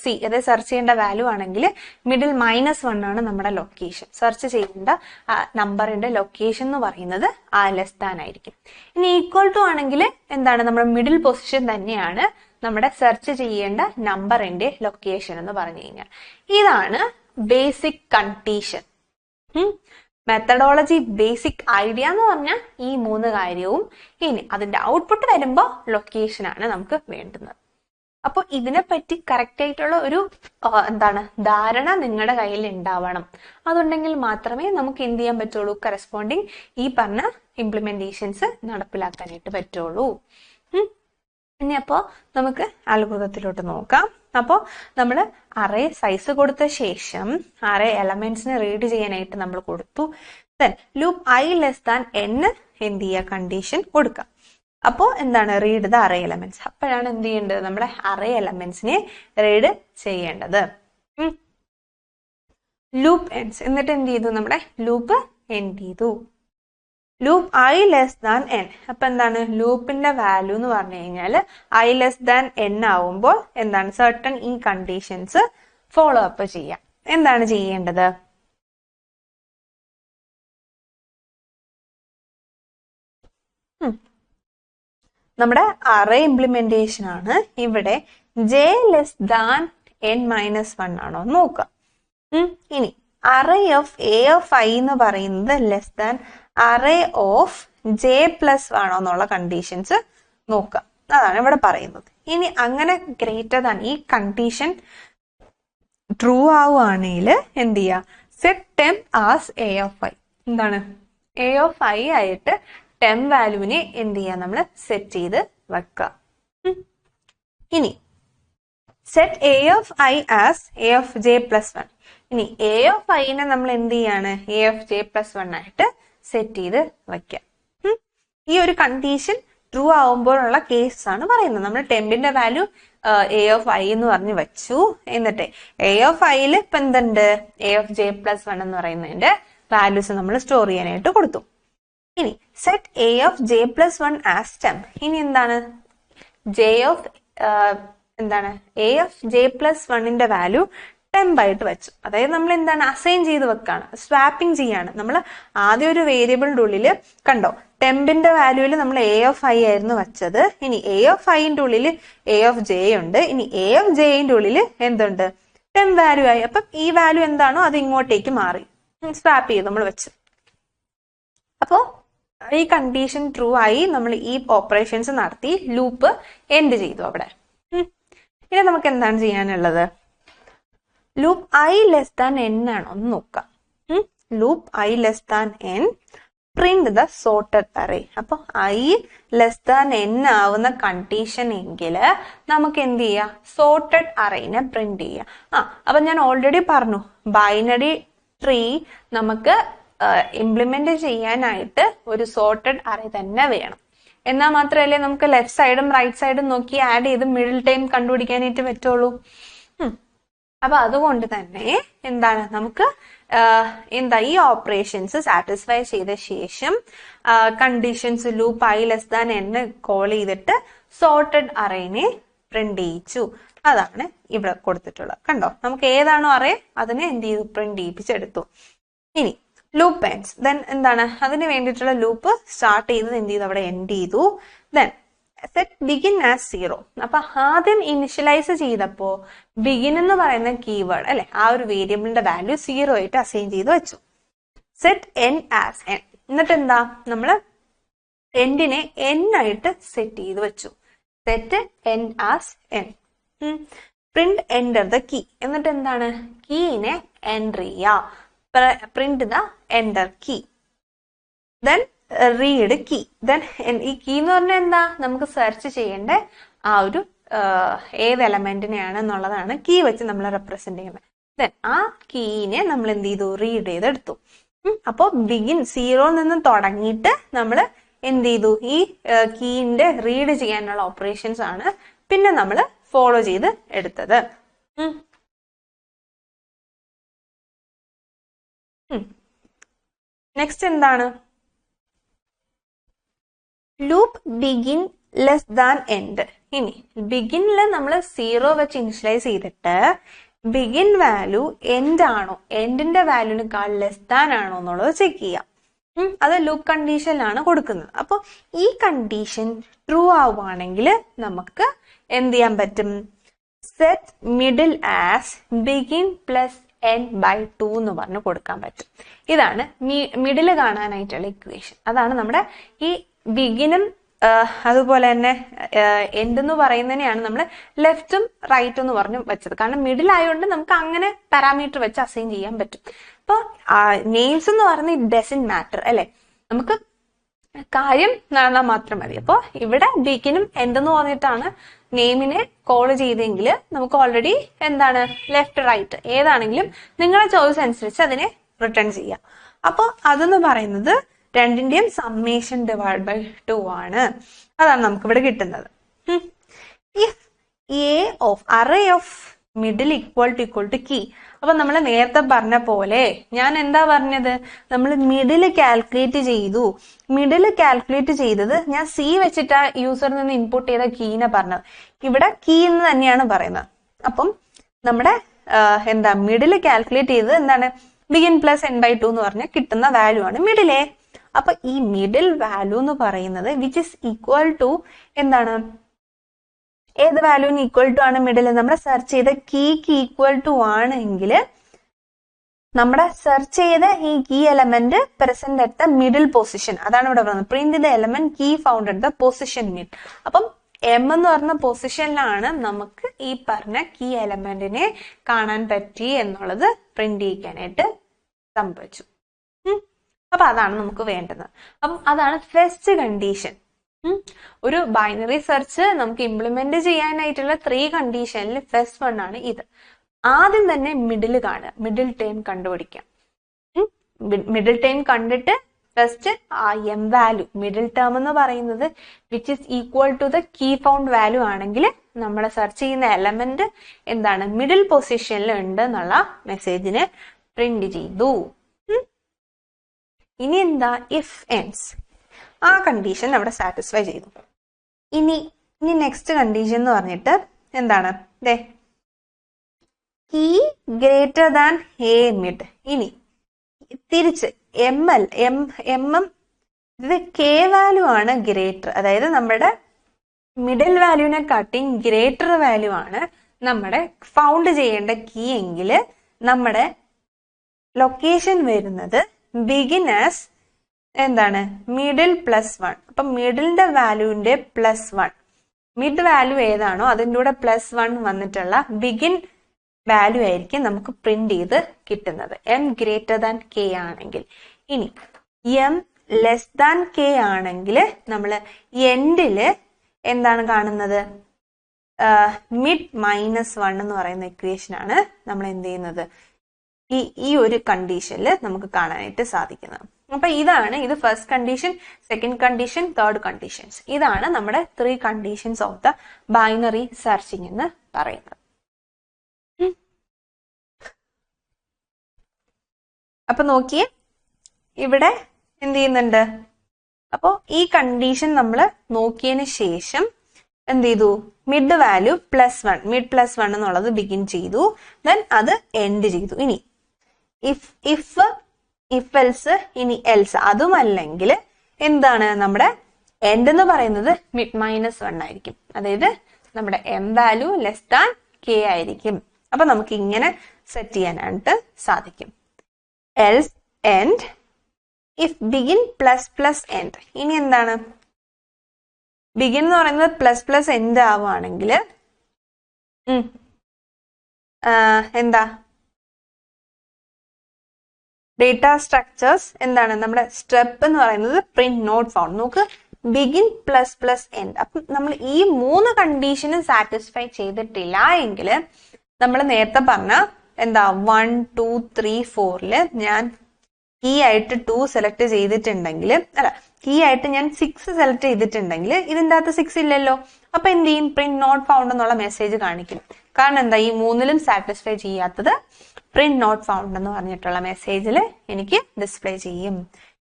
C, അതായത് സെർച്ച് ചെയ്യേണ്ട വാല്യൂ ആണെങ്കിൽ മിഡിൽ -1 ആണ് നമ്മുടെ ലൊക്കേഷൻ, സെർച്ച് ചെയ്യേണ്ട നമ്പറിന്റെ ലൊക്കേഷൻ എന്ന് പറയുന്നത് ലെസ് ദാൻ ആയിരിക്കും. ഇനി ഈക്വൽ ടു ആണെങ്കിൽ എന്താണ്, നമ്മുടെ മിഡിൽ പൊസിഷൻ തന്നെയാണ് നമ്മുടെ സെർച്ച് ചെയ്യേണ്ട നമ്പറിന്റെ ലൊക്കേഷൻ എന്ന് പറഞ്ഞു കഴിഞ്ഞാൽ. ഇതാണ് basic condition. Methodology basic idea എന്ന് പറഞ്ഞാൽ ഈ 3 കാര്യവും. ഇനി അതിന്റെ ഔട്ട്പുട്ട് വരുമ്പോൾ ലൊക്കേഷൻ ആണ് നമുക്ക് വേണ്ടുന്നത്. അപ്പോൾ ഇതിനെപ്പറ്റി കറക്റ്റ് ആയിട്ടുള്ള ഒരു എന്താണ് ധാരണ നിങ്ങളുടെ കയ്യിൽ ഉണ്ടാവണം. അതുണ്ടെങ്കിൽ മാത്രമേ നമുക്ക് എന്ത് ചെയ്യാൻ പറ്റുള്ളൂ, കറസ്പോണ്ടിങ് ഈ പറഞ്ഞ ഇംപ്ലിമെന്റേഷൻസ് നടപ്പിലാക്കാനായിട്ട് പറ്റുള്ളൂ. ഇനി അപ്പോ നമുക്ക് അൽഗോരിതത്തിലോട്ട് നോക്കാം. അപ്പോൾ നമ്മൾ അറേ സൈസ് കൊടുത്ത ശേഷം അറേ എലമെന്റ്സിനെ റീഡ് ചെയ്യാനായിട്ട് നമ്മൾ കൊടുത്തു. ദെൻ ലൂപ്പ് i n എന്ത് ചെയ്യുക, കണ്ടീഷൻ കൊടുക്കുക. അപ്പോൾ എന്താണ്, റീഡ് ദ അറേ എലമെന്റ്സ്. അപ്പോഴാണ് എന്ത് ചെയ്യേണ്ടത്, നമ്മുടെ അറേ എലമെന്റ്സിനെ റീഡ് ചെയ്യേണ്ടത്. Loop ends. എന്നിട്ട് എന്ത് ചെയ്തു, നമ്മുടെ ലൂപ്പ് എൻഡ് ചെയ്തു. Loop I less than N. അപ്പൊ എന്താണ്, ലൂപ്പിന്റെ വാല്യൂ എന്ന് പറഞ്ഞു കഴിഞ്ഞാൽ ഐ ലെസ് ദാൻ എൻ ആവുമ്പോൾ എന്താണ്, സർട്ടൺ ഈ കണ്ടീഷൻസ് ഫോളോ അപ്പ് ചെയ്യാം. എന്താണ് ചെയ്യേണ്ടത്, നമ്മുടെ അറേ ഇംപ്ലിമെന്റേഷൻ ആണ്. ഇവിടെ J less than N minus 1 ആണോ നോക്കുക. ഇനി array of A of I എന്ന് പറയുന്നത് less than array of J plus ആണോ എന്നുള്ള കണ്ടീഷൻസ് നോക്കുക. അതാണ് ഇവിടെ പറയുന്നത്. ഇനി അങ്ങനെ ഗ്രേറ്റർ ദാൻ ഈ കണ്ടീഷൻ ട്രൂ ആവുകയാണെങ്കിൽ എന്ത് ചെയ്യുക, set term as A of I. എന്താണ്, എ ഓഫ് ഐ ആയിട്ട് ടെം വാല്യൂവിനെ എന്ത് ചെയ്യുക, നമ്മൾ സെറ്റ് ചെയ്ത് വെക്കുക. ഇനി set A of I as A of J plus 1. ഇനി എ ഓഫ് ഐനെ നമ്മൾ എന്ത് ചെയ്യാണ്, എ ഓഫ് ജെ പ്ലസ് 1 ആയിട്ട് സെറ്റ് ചെയ്ത് വെക്കാം. ഈ ഒരു കണ്ടീഷൻ ട്രൂ ആവുമ്പോഴുള്ള കേസ് ആണ് പറയുന്നത്. നമ്മൾ ടെമ്പിന്റെ വാല്യൂ എ ഓഫ് ഐ എന്ന് പറഞ്ഞ് വെച്ചു. എന്നിട്ട് എ ഓഫ് ഐയിൽ ഇപ്പൊ എന്തുണ്ട്, എ ഓഫ് ജെ പ്ലസ് 1 എന്ന് പറയുന്നതിന്റെ വാല്യൂസ് നമ്മൾ സ്റ്റോർ ചെയ്യാനായിട്ട് കൊടുത്തു. ഇനി set A of J plus 1 as temp. ഇനി എന്താണ്, ജെ ഓഫ് എന്താണ്, എ ഓഫ് ജെ പ്ലസ് 1ന്റെ വാല്യൂ ടെംപ് ആയിട്ട് വെച്ചു. അതായത് നമ്മൾ എന്താണ്, അസൈൻ ചെയ്ത് വെക്കാണ്, സ്വാപ്പിംഗ് ചെയ്യാണ്. നമ്മൾ ആദ്യം ഒരു വേരിയബിളിന്റെ ഉള്ളില് കണ്ടോ, ടെമ്പിന്റെ വാല്യൂവിൽ നമ്മൾ എ ഓഫ് ഐ ആയിരുന്നു വെച്ചത്. ഇനി എ ഓഫ് ഐന്റെ ഉള്ളിൽ എ ഓഫ് ജെ ഉണ്ട്. ഇനി എ ഓഫ് ജെന്റെ ഉള്ളിൽ എന്തുണ്ട്, ടെം വാല്യൂ ആയി. അപ്പം ഈ വാല്യൂ എന്താണോ അത് ഇങ്ങോട്ടേക്ക് മാറി, സ്വാപ്പ് ചെയ്ത് നമ്മൾ വെച്ചു. അപ്പോ ഈ കണ്ടീഷൻ ട്രൂ ആയി, നമ്മൾ ഈ ഓപ്പറേഷൻസ് നടത്തി ലൂപ്പ് എൻഡ് ചെയ്തു അവിടെ. ഇനി നമുക്ക് എന്താണ് ചെയ്യാനുള്ളത്, loop I less than N ആണോ ഒന്ന് നോക്കാം. Loop I less than N, print the sorted array. അപ്പൊ ഐ ലെസ് ദാൻ എൻ ആവുന്ന കണ്ടീഷൻ എങ്കിൽ നമുക്ക് എന്ത് ചെയ്യാം, സോർട്ടഡ് അറേനെ പ്രിന്റ് ചെയ്യാം. അപ്പൊ ഞാൻ ഓൾറെഡി പറഞ്ഞു, ബൈനറി ട്രീ നമുക്ക് ഇംപ്ലിമെന്റ് ചെയ്യാനായിട്ട് ഒരു സോർട്ടഡ് അറേ തന്നെ വേണം. എന്നാൽ മാത്രമല്ലേ നമുക്ക് ലെഫ്റ്റ് സൈഡും റൈറ്റ് സൈഡും നോക്കി ആഡ് ചെയ്ത് മിഡിൽ ടൈം കണ്ടുപിടിക്കാനായിട്ട് പറ്റുള്ളൂ. അപ്പൊ അതുകൊണ്ട് തന്നെ എന്താണ്, നമുക്ക് എന്താ ഈ ഓപ്പറേഷൻസ് സാറ്റിസ്ഫൈ ചെയ്ത ശേഷം conditions loop I less than N call ചെയ്തിട്ട് സോർട്ടഡ് അറേനെ പ്രിന്റ് ചെയ്യിച്ചു. അതാണ് ഇവിടെ കൊടുത്തിട്ടുള്ളത്. കണ്ടോ, നമുക്ക് ഏതാണോ അറേ അതിനെ എന്ത് ചെയ്തു, പ്രിന്റ് ചെയ്യിപ്പിച്ചെടുത്തു. ഇനി ലൂപ്പ് എൻഡ്സ്. ദെൻ എന്താണ്, അതിന് വേണ്ടിയിട്ടുള്ള ലൂപ്പ് സ്റ്റാർട്ട് ചെയ്തത് എന്ത് ചെയ്തു, അവിടെ എൻഡ് ചെയ്തു. Then set begin as 0. അപ്പൊ ആദ്യം ഇനിഷ്യലൈസ് ചെയ്തപ്പോ ബിഗിൻ എന്ന് പറയുന്ന കീവേഡ് അല്ലെ, ആ ഒരു വേരിയബിളിന്റെ വാല്യൂ 0 ആയിട്ട് അസൈൻ ചെയ്ത് വെച്ചു. Set N as N. എന്നിട്ട് എന്താ, നമ്മള് എൻഡിനെ എൻ ആയിട്ട് സെറ്റ് ചെയ്ത് വെച്ചു. Set N as N. Print enter the key. എന്നിട്ട് എന്താണ്, കീനെ എൻറ്റർ ചെയ്യാം. Print the enter key. Then read key. Then ഈ കീ എന്ന് പറഞ്ഞാൽ എന്താ, നമുക്ക് സെർച്ച് ചെയ്യേണ്ട ആ ഒരു ഏത് എലമെന്റിനെയാണ് എന്നുള്ളതാണ് കീ വെച്ച് നമ്മൾ റെപ്രസെന്റ് ചെയ്യുന്നത്. ദെൻ ആ കീനെ നമ്മൾ എന്ത് ചെയ്തു, റീഡ് ചെയ്തെടുത്തു. അപ്പോ ബിഗിൻ 0 നിന്ന് തുടങ്ങിയിട്ട് നമ്മൾ എന്ത് ചെയ്തു, ഈ കീന്റെ റീഡ് ചെയ്യാനുള്ള ഓപ്പറേഷൻസ് ആണ് പിന്നെ നമ്മൾ ഫോളോ ചെയ്ത് എടുത്തത്. നെക്സ്റ്റ് എന്താണ്, loop begin less than end. ഇനി ബിഗിനിൽ നമ്മൾ 0 വെച്ച് ഇനിഷ്യലൈസ് ചെയ്തിട്ട് ബിഗിൻ വാല്യൂ എൻഡ് ആണോ, എൻഡിന്റെ വാല്യൂവിനേക്കാൾ ലെസ് ദാൻ ആണോ എന്നുള്ളത് ചെക്ക് ചെയ്യാം. അത് ലൂപ്പ് കണ്ടീഷനിലാണ് കൊടുക്കുന്നത്. അപ്പൊ ഈ കണ്ടീഷൻ ട്രൂ ആവുകയാണെങ്കിൽ നമുക്ക് എന്ത് ചെയ്യാൻ പറ്റും, set middle as begin plus n by 2 എന്ന് പറഞ്ഞ് കൊടുക്കാൻ പറ്റും. ഇതാണ് മിഡില് കാണാനായിട്ടുള്ള ഇക്വേഷൻ. അതാണ് നമ്മുടെ ഈ ബിഗിനും അതുപോലെ തന്നെ എൻഡ് എന്ന് പറയുന്നതിനെയാണ് നമ്മൾ ലെഫ്റ്റും റൈറ്റും എന്ന് പറഞ്ഞു വെച്ചത്. കാരണം മിഡിൽ ആയതുകൊണ്ട് നമുക്ക് അങ്ങനെ പാരാമീറ്റർ വെച്ച് അസൈൻ ചെയ്യാൻ പറ്റും. അപ്പൊ നെയിംസ് എന്ന് പറയുന്നത് ഇറ്റ് ഡസന്റ് മാറ്റർ അല്ലെ, നമുക്ക് കാര്യം നടന്നാൽ മാത്രം മതി. അപ്പൊ ഇവിടെ ബിഗിനും എന്തെന്ന് പറഞ്ഞിട്ടാണ് നെയിമിനെ കോൾ ചെയ്തെങ്കിൽ നമുക്ക് ഓൾറെഡി എന്താണ് ലെഫ്റ്റ് റൈറ്റ് ഏതാണെങ്കിലും നിങ്ങളുടെ ചോയ്സ് അനുസരിച്ച് അതിനെ റിട്ടേൺ ചെയ്യാം. അപ്പൊ അതെന്ന് പറയുന്നത് രണ്ടിന്റെയും സമ്മേഷൻ ഡിവൈഡ് ബൈ 2 ആണ്. അതാണ് നമുക്ക് ഇവിടെ കിട്ടുന്നത്. If A of array of middle equal to key. അപ്പൊ നമ്മൾ നേരത്തെ പറഞ്ഞ പോലെ ഞാൻ എന്താ പറഞ്ഞത്, നമ്മൾ മിഡിൽ കാൽക്കുലേറ്റ് ചെയ്തു. മിഡിൽ കാൽക്കുലേറ്റ് ചെയ്തത് ഞാൻ സി വെച്ചിട്ടാ യൂസറിൽ നിന്ന് ഇൻപുട്ട് ചെയ്ത കീനെ പറഞ്ഞത്. ഇവിടെ കീ എന്ന് തന്നെയാണ് പറയുന്നത്. അപ്പം നമ്മുടെ എന്താ മിഡിൽ കാൽക്കുലേറ്റ് ചെയ്തത് എന്താണ്, ബിഗിൻ പ്ലസ് n by 2 എന്ന് പറഞ്ഞാൽ കിട്ടുന്ന വാല്യൂ ആണ് മിഡിലെ. അപ്പൊ ഈ മിഡിൽ വാല്യൂ എന്ന് പറയുന്നത് വിച്ച് ഇസ് ഈക്വൽ ടു എന്താണ്, ഏത് വാല്യൂന് ഈക്വൽ ടു ആണ് മിഡിൽ, നമ്മുടെ സെർച്ച് ചെയ്ത കീക്ക് ഈക്വൽ ടു ആണെങ്കിൽ നമ്മുടെ സെർച്ച് ചെയ്ത ഈ key element present at the middle position. അതാണ് ഇവിടെ പറയുന്നത്, print the element key found at the position mid. അപ്പം എം എന്ന് പറഞ്ഞ പൊസിഷനിലാണ് നമുക്ക് ഈ പറഞ്ഞ കീ എലമെന്റിനെ കാണാൻ പറ്റി എന്നുള്ളത് പ്രിന്റ് ചെയ്യിക്കാനായിട്ട് സംഭവിച്ചു. അപ്പൊ അതാണ് നമുക്ക് വേണ്ടത്. അപ്പം അതാണ് ഫസ്റ്റ് കണ്ടീഷൻ. ഒരു ബൈനറി സെർച്ച് നമുക്ക് ഇംപ്ലിമെന്റ് ചെയ്യാനായിട്ടുള്ള 3 കണ്ടീഷനിൽ ഫസ്റ്റ് വൺ ആണ് ഇത്. ആദ്യം തന്നെ മിഡിൽ കാണുക, മിഡിൽ ടേം കണ്ടുപിടിക്കാം. മിഡിൽ ടേം കണ്ടിട്ട് ഫസ്റ്റ് ആ എം വാല്യൂ, മിഡിൽ ടേം എന്ന് പറയുന്നത് which is equal to the key found value ആണെങ്കിൽ നമ്മൾ സെർച്ച് ചെയ്യുന്ന എലമെന്റ് എന്താണ്, മിഡിൽ പൊസിഷനിൽ ഉണ്ട് എന്നുള്ള മെസ്സേജിന് പ്രിന്റ് ചെയ്തു. ഇനി എന്താ, ഇഫ് എൻസ്, ആ കണ്ടീഷൻ അവിടെ സാറ്റിസ്ഫൈ ചെയ്തു. ഇനി നെക്സ്റ്റ് കണ്ടീഷൻ എന്ന് പറഞ്ഞിട്ട് എന്താണ്, ദേ key greater than A mid. ഇനി തിരിച്ച് എം ഇത് കെ വാല്യൂ ആണ് ഗ്രേറ്റർ, അതായത് നമ്മുടെ മിഡിൽ വാല്യൂനെ കാട്ടിയും ഗ്രേറ്റർ വാല്യൂ ആണ് നമ്മുടെ ഫൗണ്ട് ചെയ്യേണ്ട കീ എങ്കിൽ നമ്മുടെ ലൊക്കേഷൻ വരുന്നത് ബിഗിൻ ആസ് എന്താണ്, മിഡിൽ പ്ലസ് 1. അപ്പൊ മിഡിലിന്റെ വാല്യൂവിന്റെ +1, മിഡ് വാല്യൂ ഏതാണോ അതിൻ്റെ കൂടെ +1 വന്നിട്ടുള്ള ബിഗിൻ വാല്യൂ ആയിരിക്കും നമുക്ക് പ്രിന്റ് ചെയ്ത് കിട്ടുന്നത്, എം ഗ്രേറ്റർ ദാൻ കെ ആണെങ്കിൽ. ഇനി എം ലെസ് ദാൻ കെ ആണെങ്കിൽ നമ്മൾ എൻഡില് എന്താണ് കാണുന്നത്, മിഡ് -1 എന്ന് പറയുന്ന ഇക്വേഷൻ ആണ് നമ്മൾ എന്ത് ചെയ്യുന്നത്, ഈ ഒരു കണ്ടീഷനിൽ നമുക്ക് കാണാനായിട്ട് സാധിക്കുന്നത്. അപ്പൊ ഇത് first condition, second condition, third conditions. ഇതാണ് നമ്മുടെ 3 conditions of the binary searching എന്ന് പറയുന്നത്. അപ്പൊ നോക്കിയേ, ഇവിടെ എന്ത് ചെയ്യുന്നുണ്ട്, അപ്പോ ഈ കണ്ടീഷൻ നമ്മൾ നോക്കിയതിന് ശേഷം എന്ത് ചെയ്തു, മിഡ് വാല്യൂ +1, മിഡ് +1 എന്നുള്ളത് ബിഗിൻ ചെയ്തു, ദെൻ അത് എൻഡ് ചെയ്തു. ഇനി ഇഫ് എൽസ്, ഇനി എൽസ് അതുമല്ലെങ്കിൽ എന്താണ്, നമ്മുടെ എൻഡ് എന്ന് പറയുന്നത് മിഡ് -1 ആയിരിക്കും, അതായത് നമ്മുടെ M value less than K ആയിരിക്കും. അപ്പൊ നമുക്ക് ഇങ്ങനെ സെറ്റ് ചെയ്യാനായിട്ട് സാധിക്കും. Else end if begin ++ end. ഇനി എന്താണ്, ബിഗിൻ എന്ന് പറയുന്നത് ++ എൻഡ് ആവുകയാണെങ്കിൽ എന്താ, ഡേറ്റ സ്ട്രക്ചേഴ്സ് എന്താണ്, നമ്മുടെ സ്റ്റെപ്പ് എന്ന് പറയുന്നത് പ്രിന്റ് നോട്ട് ഫൗണ്ട്. നോക്ക്, ബിഗിൻ ++ എൻഡ്. അപ്പം നമ്മൾ ഈ 3 കണ്ടീഷനും സാറ്റിസ്ഫൈ ചെയ്തിട്ടില്ല എങ്കിൽ നമ്മൾ നേരത്തെ പറഞ്ഞ എന്താ 1, 2, 3, 4 ഞാൻ കീ ആയിട്ട് 2 സെലക്ട് ചെയ്തിട്ടുണ്ടെങ്കിൽ, അല്ല കീ ആയിട്ട് ഞാൻ 6 സെലക്ട് ചെയ്തിട്ടുണ്ടെങ്കിൽ ഇതിൻ്റെ അകത്ത് 6 ഇല്ലല്ലോ. അപ്പൊ എന്ത് ചെയ്യും, പ്രിന്റ് നോട്ട് ഫൗണ്ട് എന്നുള്ള മെസ്സേജ് കാണിക്കും. കാരണം എന്താ, ഈ 3ലും സാറ്റിസ്ഫൈ ചെയ്യാത്തത് പ്രിന്റ് നോട്ട് ഫൗണ്ട് എന്ന് പറഞ്ഞിട്ടുള്ള മെസ്സേജിൽ എനിക്ക് ഡിസ്പ്ലേ ചെയ്യും.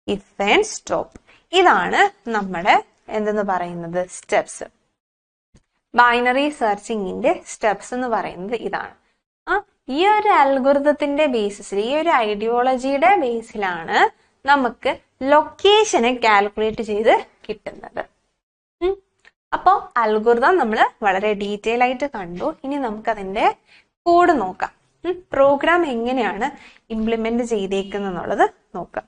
If and stop. ഇതാണ് നമ്മുടെ എന്തെന്ന് പറയുന്നത് സ്റ്റെപ്സ്. ബൈനറി സെർച്ചിങ്ങിന്റെ സ്റ്റെപ്സ് എന്ന് പറയുന്നത് ഇതാണ്. ഈ ഒരു അൽഗോരിതത്തിന്റെ ബേസിസിൽ, ഈ ഒരു ഐഡിയോളജിയുടെ ബേസിലാണ് നമുക്ക് ലൊക്കേഷനെ കാൽക്കുലേറ്റ് ചെയ്ത് കിട്ടുന്നത്. അപ്പോൾ അൽഗോരിതം നമ്മൾ വളരെ ഡീറ്റെയിൽ ആയിട്ട് കണ്ടു. ഇനി നമുക്ക് അതിന്റെ കോഡ് നോക്കാം, പ്രോഗ്രാം എങ്ങനെയാണ് ഇംപ്ലിമെന്റ് ചെയ്തേക്കുന്നുള്ളത് നോക്കാം.